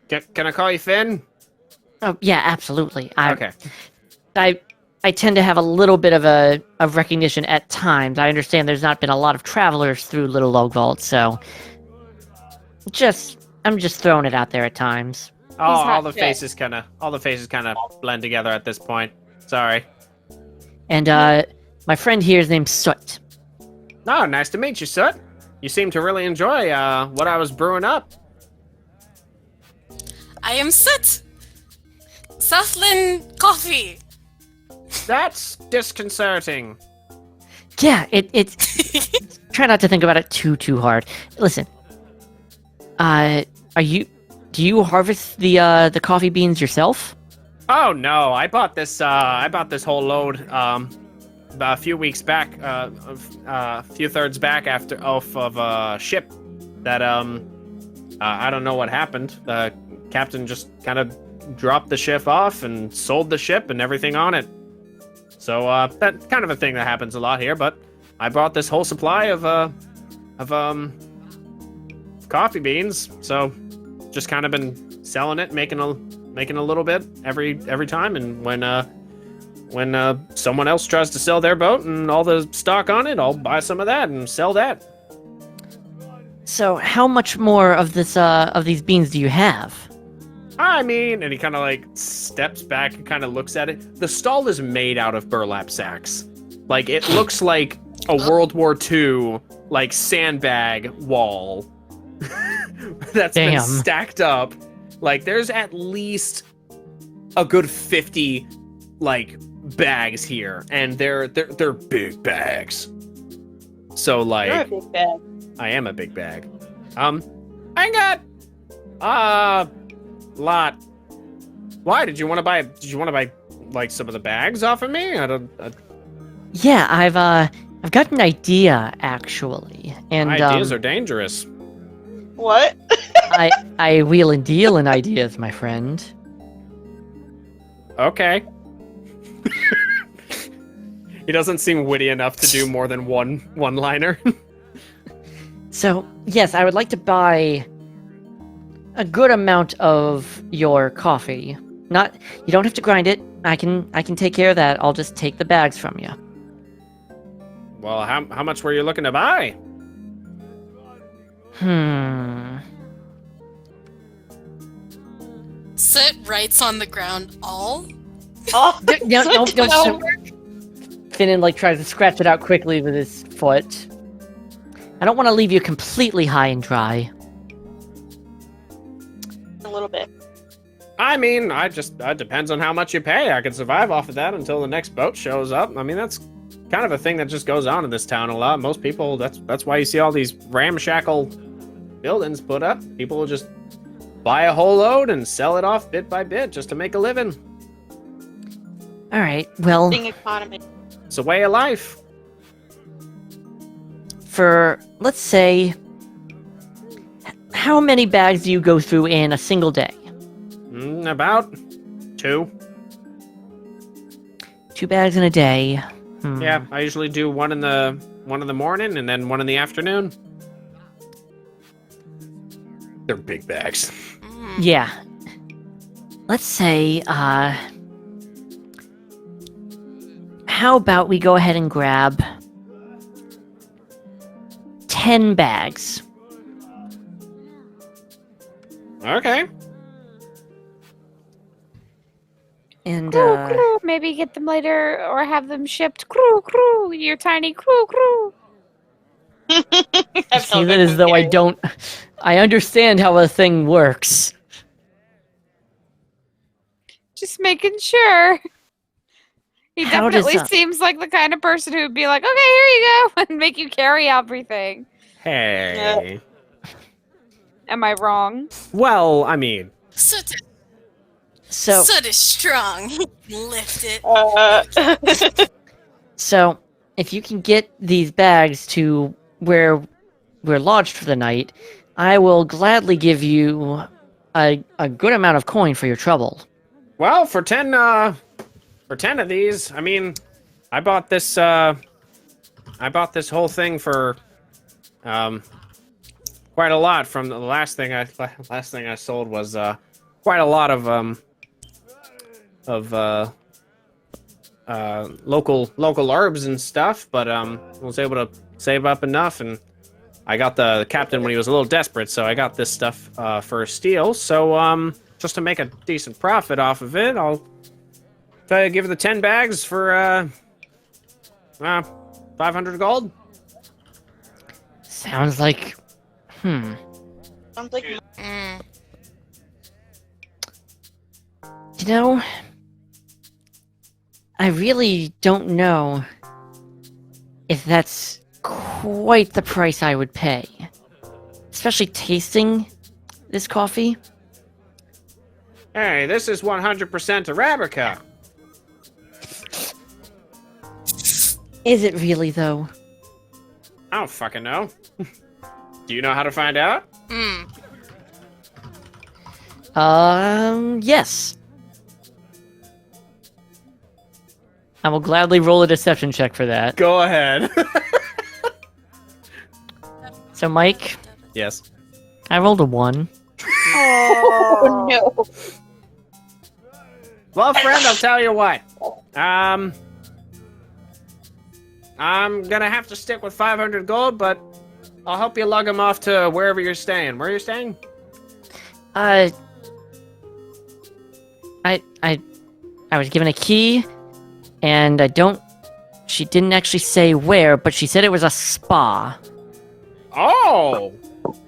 Can I call you Finn? Oh yeah, absolutely. Okay. I tend to have a little bit of recognition at times. I understand there's not been a lot of travelers through Little Log Vault, so I'm just throwing it out there at times. Oh, hot all the shit. faces kind of blend together at this point. Sorry. And my friend here is named Soot. Oh, nice to meet you, Soot. You seem to really enjoy what I was brewing up. I am Soot. Southland Coffee. That's disconcerting. Yeah, it's try not to think about it too hard. Listen, do you harvest the coffee beans yourself? Oh no, I bought this whole load a few weeks back, a few thirds back off of a ship that I don't know what happened. The captain just kind of dropped the ship off and sold the ship and everything on it. So that's kind of a thing that happens a lot here, but I bought this whole supply of coffee beans, so just kind of been selling it, making a little bit every time, and when someone else tries to sell their boat and all the stock on it, I'll buy some of that and sell that. So how much more of this of these beans do you have? I mean, and he kind of like steps back and kind of looks at it. The stall is made out of burlap sacks. Like, it looks like a World War II, like, sandbag wall that's been Damn. stacked up. Like, there's at least a good 50, like, bags here, and they're big bags. So, like, You're a big bag. I am a big bag. I got lot. Why did you want to buy? Did you want to buy like some of the bags off of me? Yeah, I've got an idea actually, and Ideas are dangerous. What? I wheel and deal in ideas, my friend. Okay. He doesn't seem witty enough to do more than one-liner. So yes, I would like to buy a good amount of your coffee. not. You don't have to grind it. I can take care of that. I'll just take the bags from you. Well, how much were you looking to buy? Sit writes on the ground all. Oh, No. no. Finnan tries to scratch it out quickly with his foot. I don't want to leave you completely high and dry. A little bit. I mean, depends on how much you pay. I can survive off of that until the next boat shows up. I mean, that's kind of a thing that just goes on in this town a lot. Most people, that's why you see all these ramshackle buildings put up. People will just buy a whole load and sell it off bit by bit just to make a living. All right. Well, Thing economy. It's a way of life. for let's say, how many bags do you go through in a single day? About 2. 2 bags in a day. Yeah, I usually do one in the morning and then one in the afternoon. They're big bags. Yeah. Let's say, how about we go ahead and grab 10 bags? Okay. And, Crew. Maybe get them later or have them shipped. Crew. Your tiny crew. I say that as though I understand how a thing works. Just making sure. He How does definitely seems like the kind of person who would be like, okay, here you go, and make you carry everything. Hey. Am I wrong? Well, I mean, Soot So, is strong. He can lift it. so if you can get these bags to where we're lodged for the night, I will gladly give you a good amount of coin for your trouble. well, for 10 of these, I mean, I bought this whole thing for quite a lot. From the last thing I sold was quite a lot of local herbs and stuff, but I was able to save up enough, and I got the captain when he was a little desperate, so I got this stuff for a steal. So just to make a decent profit off of it, I'll try to give the 10 bags for 500 gold. Sounds like, Sounds like You know, I really don't know if that's quite the price I would pay. Especially tasting this coffee. Hey, this is 100% Arabica. Is it really, though? I don't fucking know. Do you know how to find out? Yes. I will gladly roll a deception check for that. Go ahead. So, Mike, Yes. I rolled a 1. oh no. Well, friend, I'll tell you what. I'm gonna have to stick with 500 gold, but I'll help you lug them off to wherever you're staying. Where are you staying? I was given a key, and she didn't actually say where, but she said it was a spa. Oh,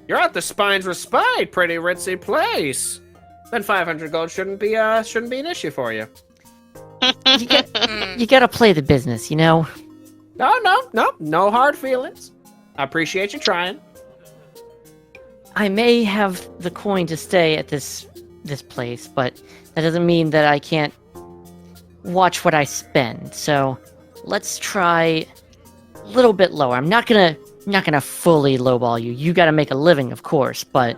you're at the Spines Respite, pretty ritzy place. Then 500 gold shouldn't be an issue for you. You gotta play the business, you know? No hard feelings. I appreciate you trying. I may have the coin to stay at this place, but that doesn't mean that I can't watch what I spend. So let's try a little bit lower. I'm not gonna fully lowball you. You gotta make a living, of course, but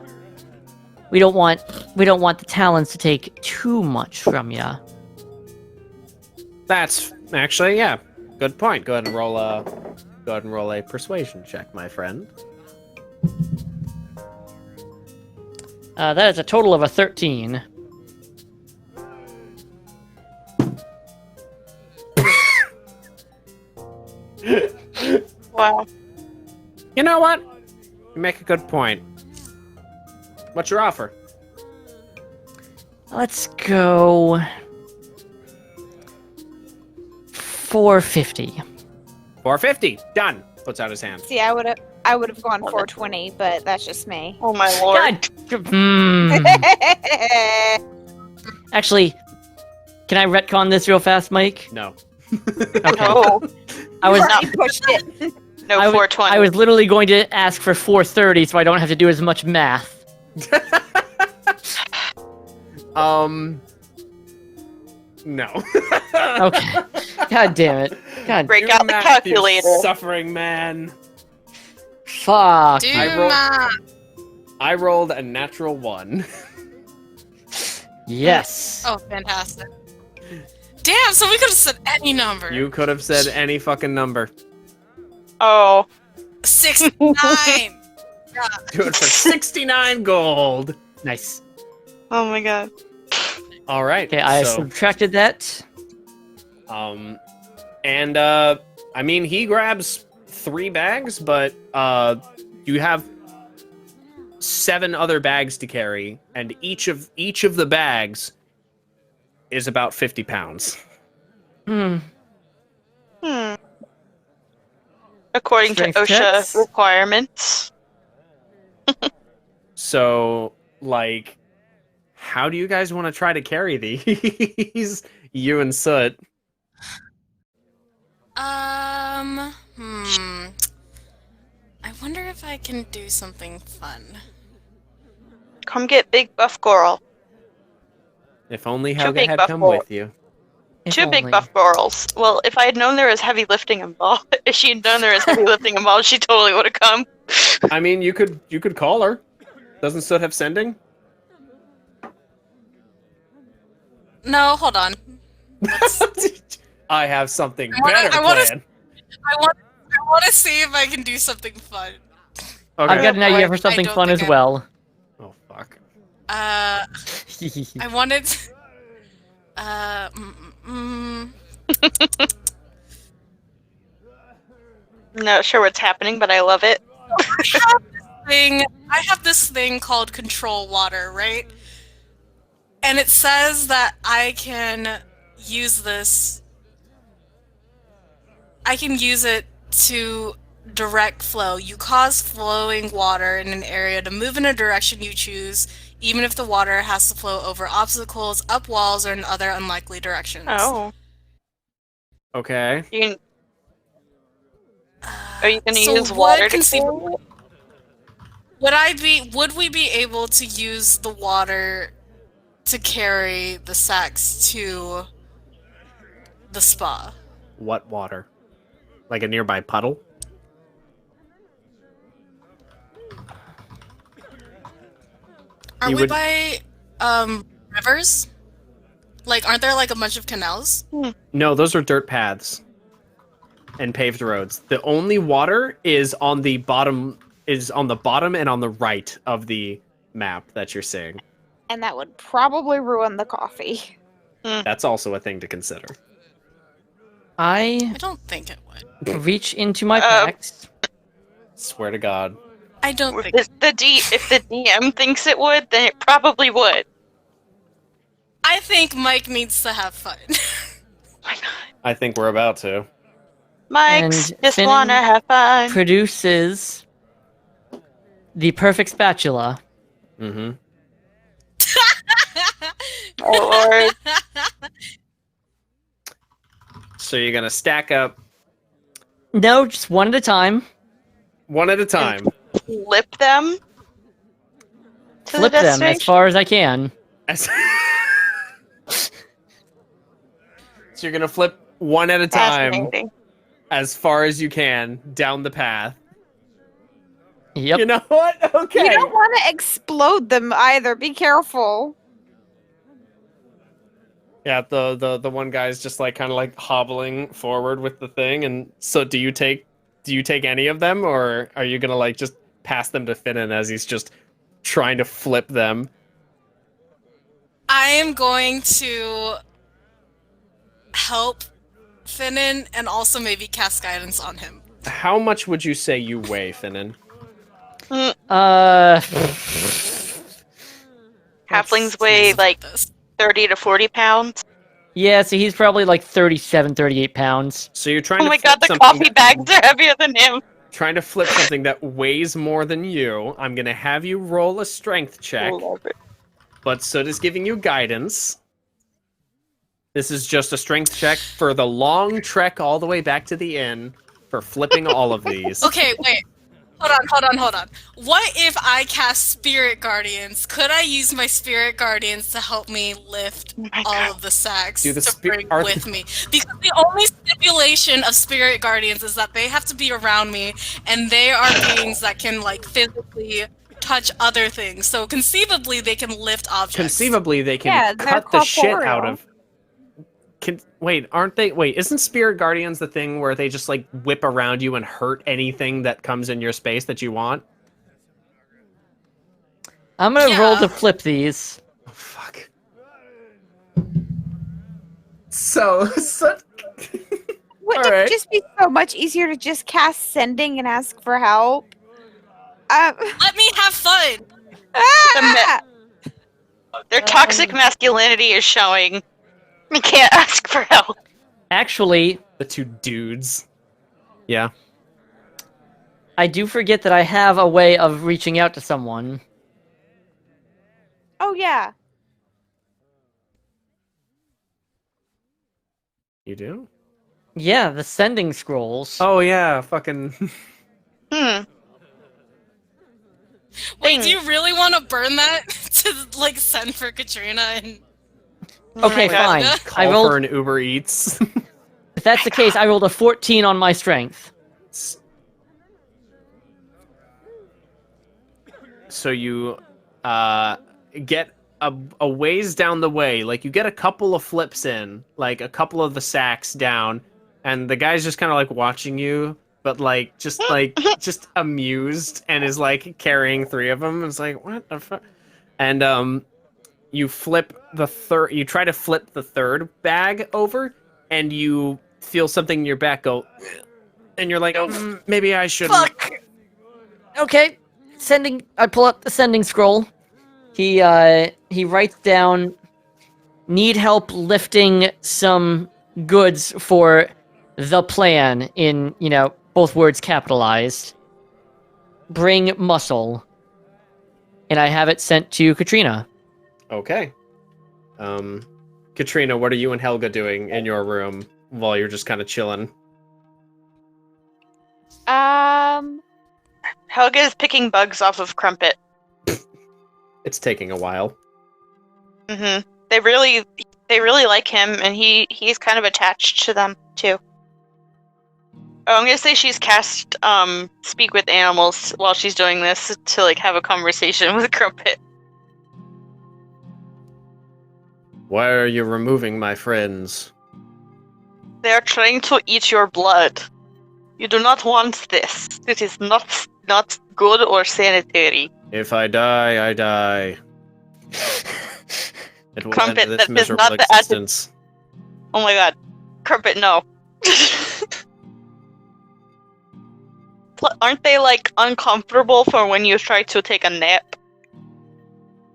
we don't want the talents to take too much from you. That's actually, yeah, good point. Go ahead and roll a persuasion check, my friend. That is a total of a 13. wow. You know what? You make a good point. What's your offer? Let's go 450. 450. Done. Puts out his hand. See, I would have gone 420, but that's just me. Oh my lord. God. Actually, can I retcon this real fast, Mike? No. Okay. No, I was Already pushed it. no, I was- 420. I was literally going to ask for 430, so I don't have to do as much math. No. Okay. God damn it. God. Break Do out the math, calculator. you suffering man. Fuck. Do I roll- math. I rolled a natural 1. Yes. Oh, fantastic. Damn, so we could have said any number. You could have said any fucking number. Oh, 69. Do it for 69 gold. Nice. oh my god. All right. Okay, I so, subtracted that. and I mean, he grabs 3 bags, but you have 7 other bags to carry, and each of the bags is about 50 pounds. Hmm. According Strength to OSHA checks? requirements. So, like, how do you guys want to try to carry these? You and Soot. I wonder if I can do something fun. Come get Big Buff Girl. If only Two Helga big had buff come boy. with you. If 2 big only. buff girls. Well, if I had known there was heavy lifting involved, if she had known there was heavy lifting involved, she totally would have come. I mean, you could call her. Doesn't Soot have sending? No, hold on. I have something I wanna- better I wanna- planned. I want to see if I can do something fun. Okay. I've got an idea for something don't fun think as I- well. Oh fuck. I wanted. Not sure what's happening, but I love it. I have this thing called control water, right? And it says that I can use this. I can use it to direct flow. You cause flowing water in an area to move in a direction you choose, even if the water has to flow over obstacles, up walls, or in other unlikely directions. Oh. Okay. You can, are you going to So use would water to conceivably- carry it? Would we be able to use the water to carry the sacks to the spa? What water? Like a nearby puddle? Are You we would- by rivers? Like, aren't there like a bunch of canals? No, those are dirt paths and paved roads. The only water is on the bottom and on the right of the map that you're seeing. And that would probably ruin the coffee. That's also a thing to consider. I I don't think it would. reach into my Uh, packs. Swear to God. I don't think. If the DM thinks it would, then it probably would. I think Mike needs to have fun. Why not? I think we're about to. Mike's And just Finnan wanna have fun. Produces the perfect spatula. Mm-hmm. Oh lord. So you're gonna stack up No, just one at a time. one at a time. Flip them to Flip the them as destination. far as I can. As- so you're gonna flip one at a time Fascinating. as far as you can down the path. Yep. You know what? Okay. You don't want to explode them either. Be careful. Yeah, the one guy's just like kind of like hobbling forward with the thing, and so do you take any of them, or are you gonna like just pass them to Finnan as he's just trying to flip them? I am going to help Finnan and also maybe cast guidance on him. How much would you say you weigh, Finnan? Halflings weigh like 30 to 40 pounds. Yeah, so he's probably like 37, 38 pounds. So you're trying Oh to my flip god, the something coffee bags are heavier than him. trying to flip something that weighs more than you. I'm gonna have you roll a strength check, but Soot is giving you guidance. This is just a strength check for the long trek all the way back to the inn for flipping all of these. Okay, wait. Hold on. What if I cast Spirit Guardians? Could I use my Spirit Guardians to help me lift all of the sacks Do the to bring are- with me? Because the only stipulation of Spirit Guardians is that they have to be around me, and they are beings that can, like, physically touch other things. So conceivably, they can lift objects. Conceivably, they can Yeah, they're cut the shit out corporeal. of. Aren't they? Wait, isn't Spirit Guardians the thing where they just like whip around you and hurt anything that comes in your space that you want? I'm gonna roll Yeah. to flip these. Oh, fuck. So Wouldn't Alright. it just be so much easier to just cast sending and ask for help? Let me have fun! Ah! Their toxic masculinity is showing. We can't ask for help. Actually, the two dudes. Yeah. I do forget that I have a way of reaching out to someone. Oh yeah. You do? Yeah, the sending scrolls. Oh yeah, fucking. Wait, do you really want to burn that to, like, send for Katrina and... Okay, my God. fine. I Call rolled. for an Uber Eats. If that's the case, I rolled a 14 on my strength. So you get a ways down the way, like you get a couple of flips in, like a couple of the sacks down, and the guy's just kind of like watching you, but like just amused, and is like carrying 3 of them. It's like, what the fuck? And you flip the third. You try to flip the third bag over, and you feel something in your back go, and you're like, oh, maybe I shouldn't. Fuck! Okay, sending. I pull up the sending scroll. He writes down, need help lifting some goods for the plan in, both words capitalized. Bring muscle. And I have it sent to Katrina. Okay. Katrina, what are you and Helga doing in your room while you're just kind of chilling? Helga is picking bugs off of Crumpet. It's taking a while. They really like him, and he's kind of attached to them too. Oh, I'm gonna say she's cast speak with animals while she's doing this to like have a conversation with Crumpet. Why are you removing my friends? They are trying to eat your blood. You do not want this. It is not good or sanitary. If I die, I die. It will Crumpet, end this that is miserable not the existence. Oh my god. Crumpet, no. Aren't they like uncomfortable for when you try to take a nap?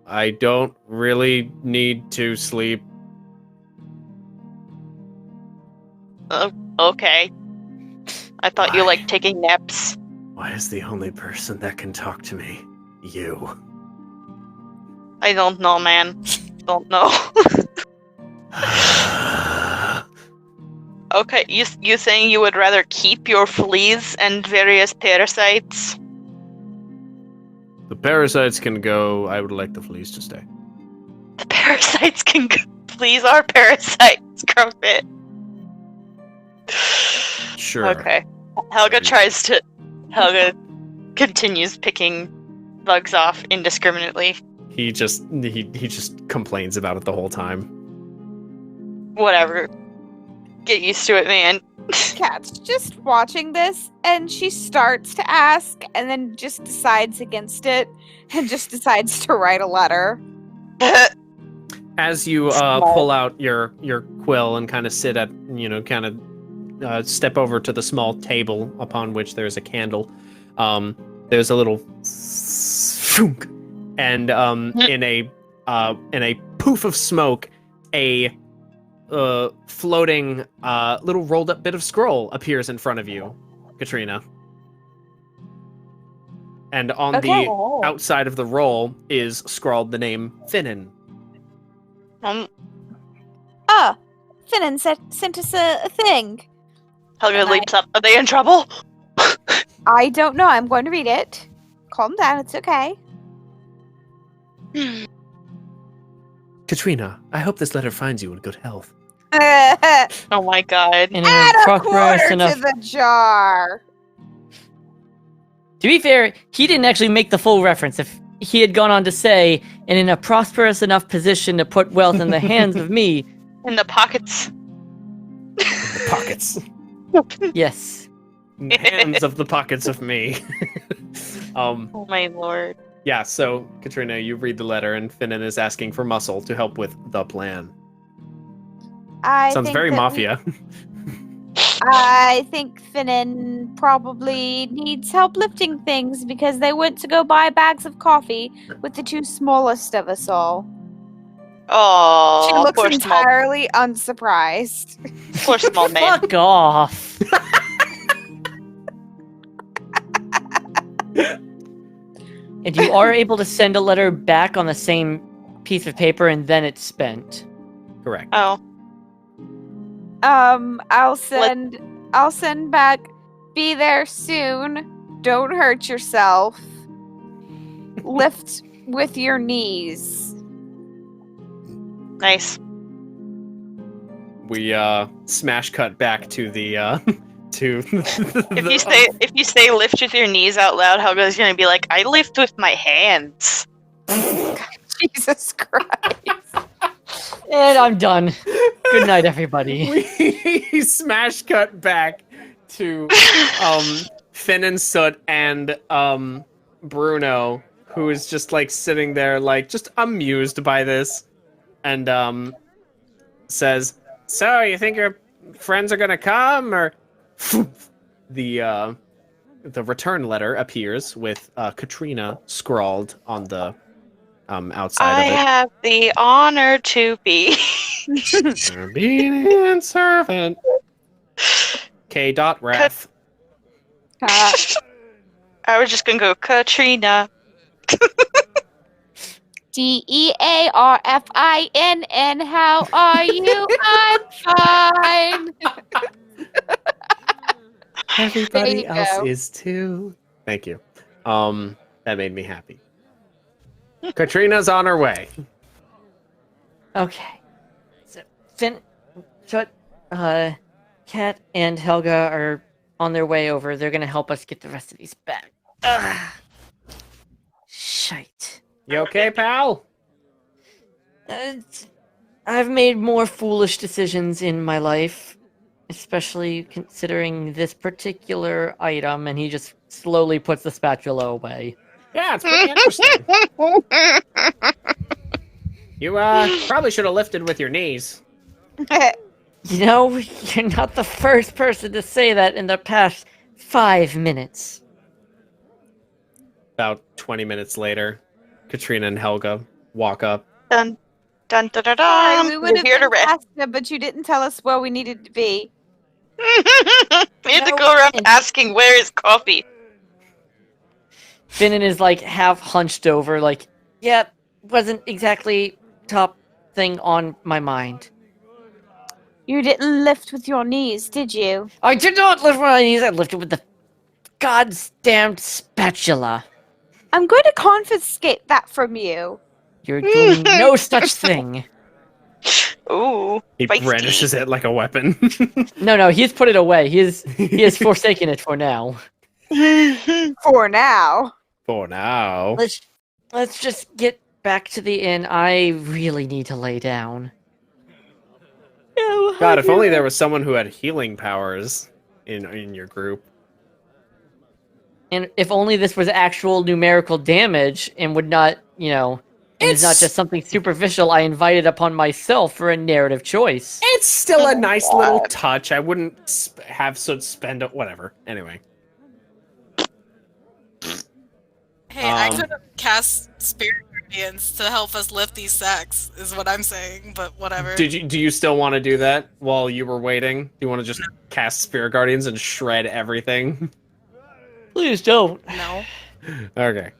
I don't really need to sleep. Okay. I thought you Why? liked taking naps. Why is the only person that can talk to me you? I don't know, man. Don't know. Okay, you saying you would rather keep your fleas and various parasites? The parasites can go. I would like the fleas to stay. The parasites can go. Fleas are parasites, Crumpet. Sure. Okay. Helga continues picking bugs off indiscriminately. He just complains about it the whole time. Whatever. Get used to it, man. Kat's just watching this, and she starts to ask, and then just decides against it, and just decides to write a letter. As you pull out your quill and kind of sit at, kind of step over to the small table upon which there's a candle. There's a little thunk, and in a poof of smoke, a floating little rolled up bit of scroll appears in front of you, Katrina. And on Okay. the outside of the roll is scrawled the name Finnan. Finnan sent us a thing. Helga leaps up. Are they in trouble? I don't know. I'm going to read it. Calm down. It's okay. Katrina, I hope this letter finds you in good health. Oh my god. And Add a prosperous quarter enough. to the jar. To be fair, he didn't actually make the full reference. If he had gone on to say, and in a prosperous enough position to put wealth in the hands of me, In the pockets. The pockets. yes. In the hands of the pockets of me. Oh my lord. Yeah, so, Katrina, you read the letter, and Finnan is asking for muscle to help with the plan. Sounds think very that mafia. I think Finnan probably needs help lifting things because they went to go buy bags of coffee with the two smallest of us all. Oh, She looks poor small, entirely unsurprised. poor small man. Fuck off. And you are able to send a letter back on the same piece of paper, and then it's spent. Correct. Oh, I'll send back. Be there soon. Don't hurt yourself. Lift with your knees. nice. We smash cut back to the to If you say lift with your knees out loud, Helga's gonna be like, I lift with my hands. Jesus Christ. And I'm done. Good night, everybody. we smash cut back to Finn and Soot and Bruno, who is just like sitting there like just amused by this, and says, "So you think your friends are gonna come?" Or the return letter appears with Katrina scrawled on the outside I of it. have the honor to be. Obedient servant. K. Wrath. I was just gonna go Katrina. DEARFINN. How are you? I'm fine. Everybody There you else go. is too. Thank you. That made me happy. Katrina's on her way. Okay. So, Kat and Helga are on their way over. They're gonna help us get the rest of these back. Ugh. Shite. You okay, pal? I've made more foolish decisions in my life, especially considering this particular item, and he just slowly puts the spatula away. Yeah, it's pretty interesting. You probably should have lifted with your knees. You know, you're not the first person to say that in the past 5 minutes. About 20 minutes later, Katrina and Helga walk up. Dun dun dun dun Sorry, dun. we would We're have here to been rest. faster, but you didn't tell us where we needed to be. We had to go around asking where is coffee. Finnan is like half hunched over, like, yeah, wasn't exactly top thing on my mind. You didn't lift with your knees, did you? I did not lift my knees, I lifted with the goddamn spatula. I'm going to confiscate that from you. You're doing no such thing. Ooh, He feisty. brandishes it like a weapon. No, he's put it away. He has forsaken it for now. For now. For now. Let's just get back to the inn. I really need to lay down. God, if only there was someone who had healing powers in your group. And if only this was actual numerical damage and would not, And it's not just something superficial I invited upon myself for a narrative choice. It's still a nice little touch. I wouldn't spend it. Whatever. Anyway. Hey, I could have cast Spirit Guardians to help us lift these sacks, is what I'm saying, but whatever. Do you still want to do that while you were waiting? Do you want to just cast Spirit Guardians and shred everything? Please don't. No. Okay.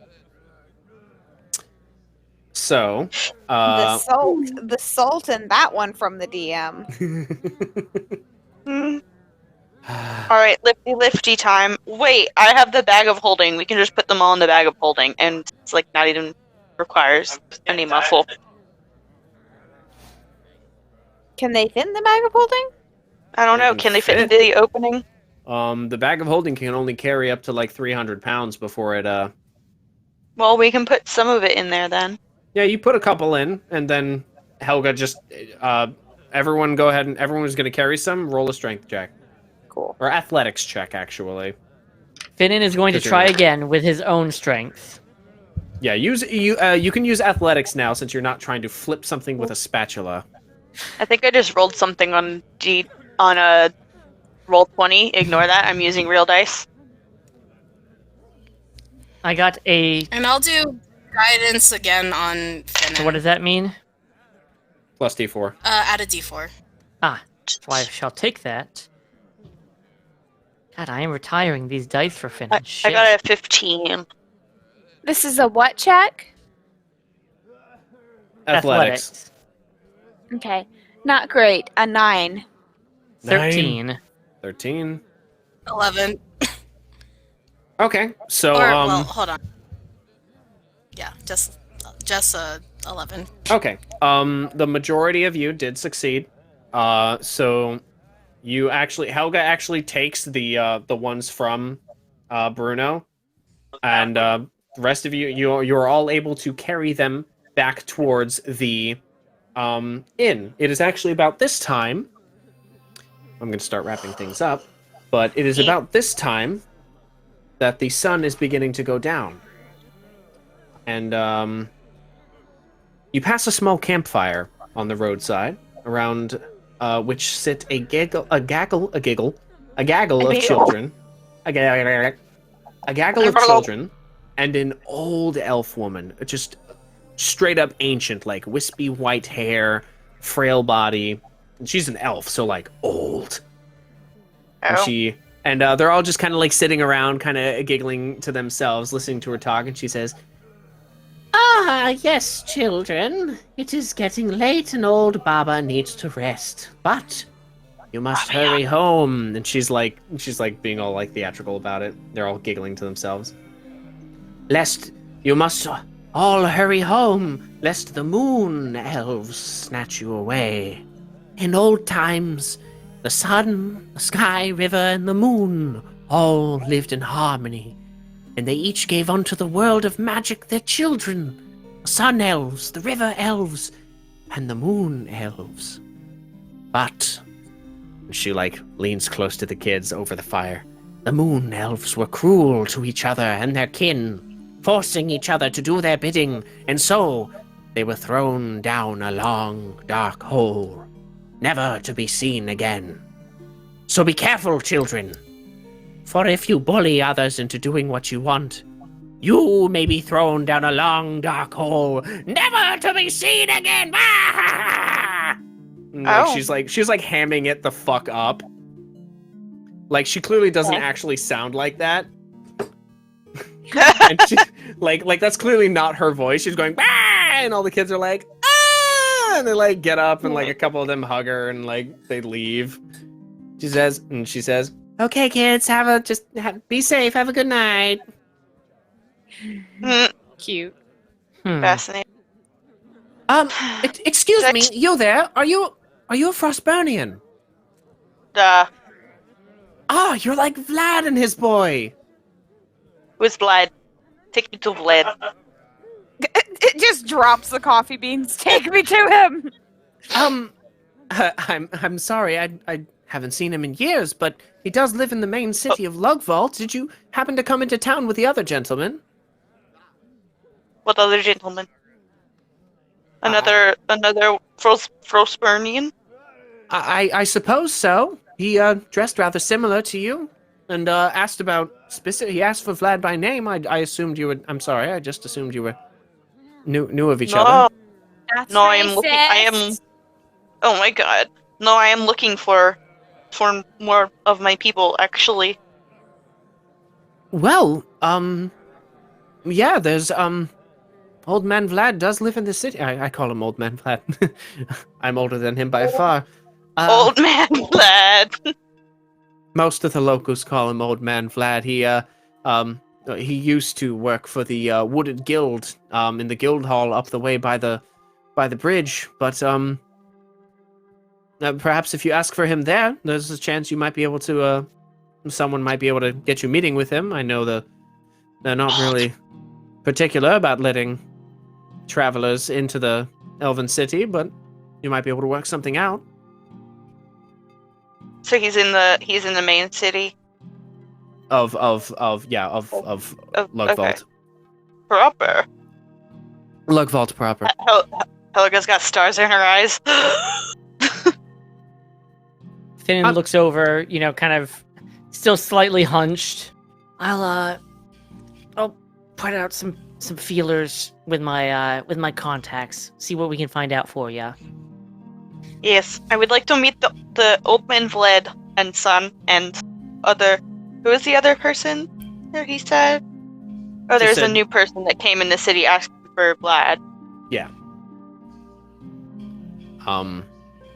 So, The salt in that one from the DM. All right, lifty time. Wait, I have the bag of holding. We can just put them all in the bag of holding, and it's like not even requires any muscle. Can they fit in the bag of holding? I don't know. Can they fit into the opening? The bag of holding can only carry up to like 300 pounds before it. Well, we can put some of it in there then. Yeah, you put a couple in, and then Helga just everyone go ahead and everyone who's going to carry some roll a strength check. Cool. Or athletics check, actually. Finnan is going to try again with his own strength. Yeah, you can use athletics now since you're not trying to flip something with a spatula. I think I just rolled something on a roll 20. Ignore that. I'm using real dice. I got a... And I'll do guidance again on Finnan. So what does that mean? Plus D4. Add a d4. Ah, so I shall take that. God, I am retiring these dice for Finnan. I got a 15. This is a what check? Athletics. Okay. Not great. A 9. 13. 13. 11. Okay, so Well, hold on. Yeah, just 11. Okay. The majority of you did succeed. So you actually Helga actually takes the ones from Bruno, and the rest of you're all able to carry them back towards the inn. It is actually about this time. I'm going to start wrapping things up, but it is about this time that the sun is beginning to go down. And you pass a small campfire on the roadside, around which sit a gaggle of children, a gaggle of children, and an old elf woman, just straight up ancient, like wispy white hair, frail body. And she's an elf, so like old. Oh. And they're all just kind of like sitting around, kind of giggling to themselves, listening to her talk, and she says, "Ah, yes, children. It is getting late and old Baba needs to rest. But you must hurry home." And she's like being all like theatrical about it. They're all giggling to themselves. "Lest you must all hurry home, lest the moon elves snatch you away. In old times, the sun, the sky, river, and the moon all lived in harmony, and they each gave unto the world of magic their children, the sun elves, the river elves, and the moon elves. But," and she like leans close to the kids over the fire, "the moon elves were cruel to each other and their kin, forcing each other to do their bidding, and so they were thrown down a long, dark hole, never to be seen again. So be careful, children, for if you bully others into doing what you want, you may be thrown down a long, dark hole, never to be seen again." Like, she's like hamming it the fuck up. Like, she clearly doesn't actually sound like that. And she, like that's clearly not her voice. She's going, "Bah!" And all the kids are like, "Ah!" And they like get up and like a couple of them hug her and like they leave. She says, "Okay, kids, be safe. Have a good night." Cute. Fascinating. Excuse me, you there? Are you a Frostburnian? Ah, you're like Vlad and his boy. Who's Vlad? Take me to Vlad. It just drops the coffee beans. Take me to him. I'm sorry. I haven't seen him in years, but he does live in the main city of Lugvault. Did you happen to come into town with the other gentleman? What other gentleman? Another Frostburnian? I suppose so. He dressed rather similar to you, and asked about specific. He asked for Vlad by name. I assumed you would. I'm sorry. I just assumed you were knew of each No, other. That's no, I am looking. I am. racist. Oh my god. No, I am looking for more of my people. Actually, Well, yeah. There's Old Man Vlad does live in the city. I call him Old Man Vlad. I'm older than him by far. old man lad. Most of the locals call him Old Man Vlad. He used to work for the Wooded Guild in the guild hall up the way by the bridge, but perhaps if you ask for him there, there's a chance you might be able to someone might be able to get you meeting with him. I know they're not really particular about letting travelers into the Elven City, but you might be able to work something out. So he's in the main city. Of Lugvault. Okay. Proper. Lugvault proper. Helga's got stars in her eyes. Finnan looks over, kind of still slightly hunched. I'll put out some feelers with my contacts. See what we can find out for you. Yes, I would like to meet the old man Vlad and son and other. Who is the other person? There he said. Oh, there's a new person that came in the city asking for Vlad. Yeah.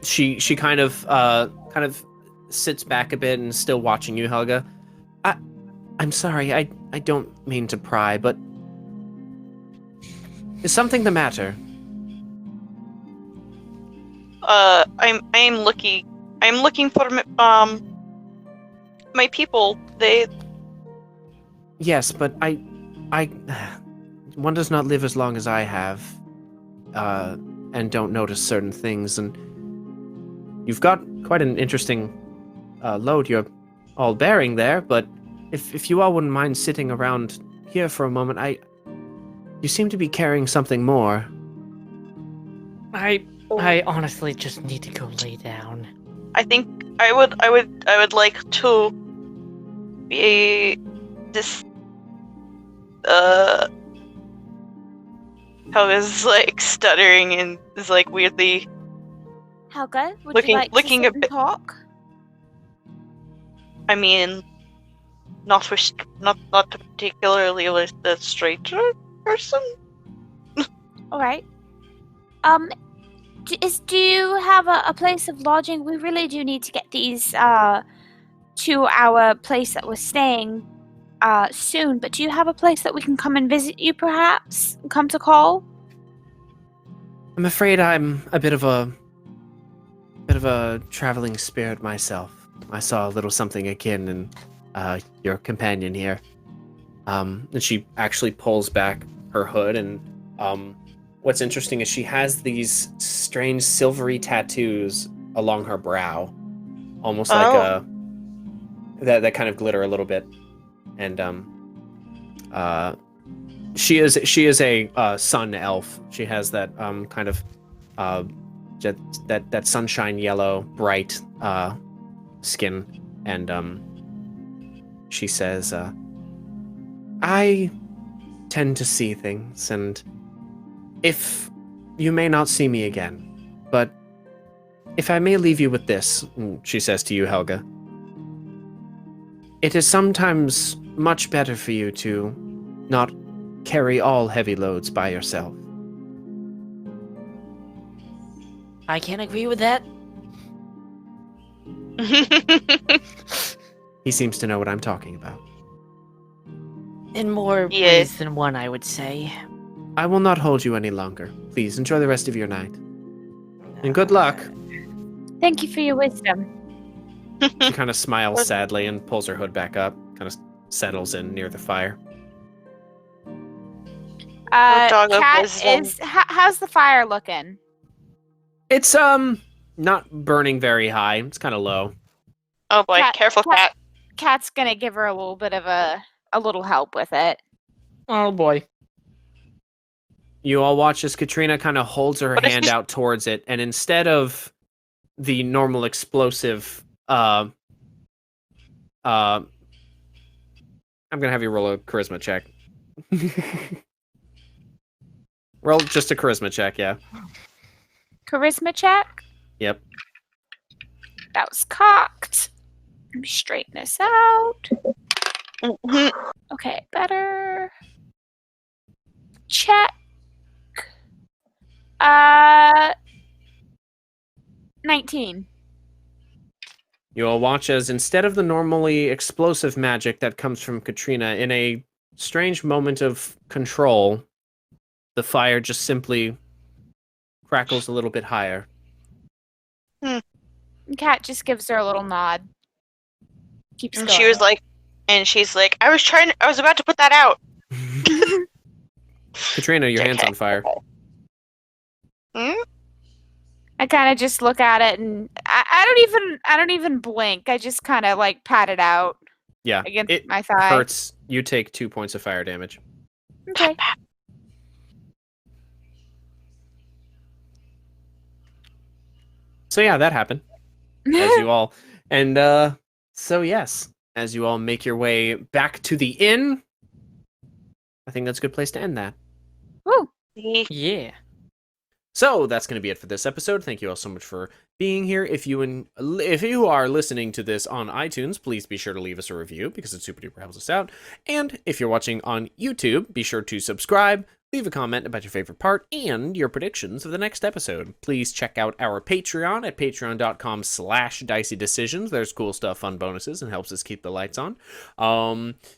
She kind of sits back a bit and is still watching you, Helga. I'm sorry, I don't mean to pry, but is something the matter? I'm looking for my people. They. Yes, but I one does not live as long as I have, and don't notice certain things, and you've got quite an interesting load you're all bearing there, but if you all wouldn't mind sitting around here for a moment, you seem to be carrying something more. I honestly just need to go lay down. I think I would like to be this. Helga's like stuttering and is like weirdly Helga, would Looking- you like looking to a sit and bit- talk? I mean, not particularly with the stranger person. All right. Do you have a place of lodging? We really do need to get these to our place that we're staying soon. But do you have a place that we can come and visit you, perhaps? Come to call? I'm afraid I'm a bit of a traveling spirit myself. I saw a little something akin in your companion here. And she actually pulls back her hood, and what's interesting is she has these strange silvery tattoos along her brow, almost like that kind of glitter a little bit. And she is a sun elf. She has that kind of that sunshine yellow bright skin, and she says, I tend to see things, and if you may not see me again, but if I may leave you with this, she says to you, Helga, it is sometimes much better for you to not carry all heavy loads by yourself. I can't agree with that. He seems to know what I'm talking about. In more Yeah. ways than one, I would say. I will not hold you any longer. Please enjoy the rest of your night. And good luck. Thank you for your wisdom. She kind of smiles sadly and pulls her hood back up, kind of settles in near the fire. dog of Cat wisdom. is. How's the fire looking? It's not burning very high. It's kind of low. Oh boy, Cat- careful, cat- cat. Cat's gonna give her a little bit of a little help with it. Oh boy. You all watch as Katrina kind of holds her What if hand she's- out towards it, and instead of the normal explosive, I'm gonna have you roll a charisma check. Roll just a charisma check, yeah. Charisma check. Yep. That was cocked. Let me straighten this out. Mhm. Okay, better. Check. 19. You all watch as instead of the normally explosive magic that comes from Katrina, in a strange moment of control, the fire just simply crackles a little bit higher. Cat just gives her a little nod. Keeps And going. she's like, I was about to put that out. Katrina, your hand's JK. on fire. Hmm? I kind of just look at it and I don't even blink. I just kind of like pat it out Yeah, against it my thigh. hurts. You take 2 points of fire damage. Okay. So yeah, that happened. As you all, and so yes, as you all make your way back to the inn, I think that's a good place to end that. Woo. Yeah. So that's going to be it for this episode. Thank you all so much for being here. If you are listening to this on iTunes, please be sure to leave us a review because it super duper helps us out. And if you're watching on YouTube, be sure to subscribe, leave a comment about your favorite part and your predictions of the next episode. Please check out our Patreon at patreon.com/dicey-decisions. There's cool stuff, fun bonuses, and helps us keep the lights on.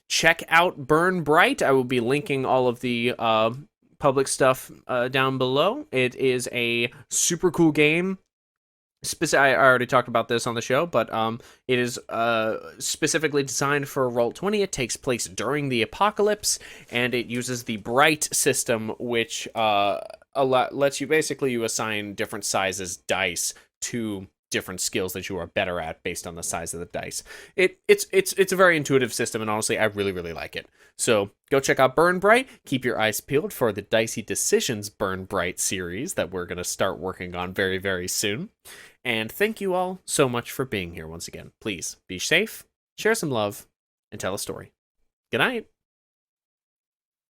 Check out Burn Bright. I will be linking all of the public stuff down below. It is a super cool game. I already talked about this on the show, but it is specifically designed for Roll20. It takes place during the apocalypse, and it uses the Bright system, which lets you basically assign different sizes dice to different skills that you are better at based on the size of the dice. It's a very intuitive system, and honestly, I really, really like it. So go check out Burn Bright. Keep your eyes peeled for the Dicey Decisions Burn Bright series that we're going to start working on very, very soon. And thank you all so much for being here once again. Please be safe, share some love, and tell a story. Good night.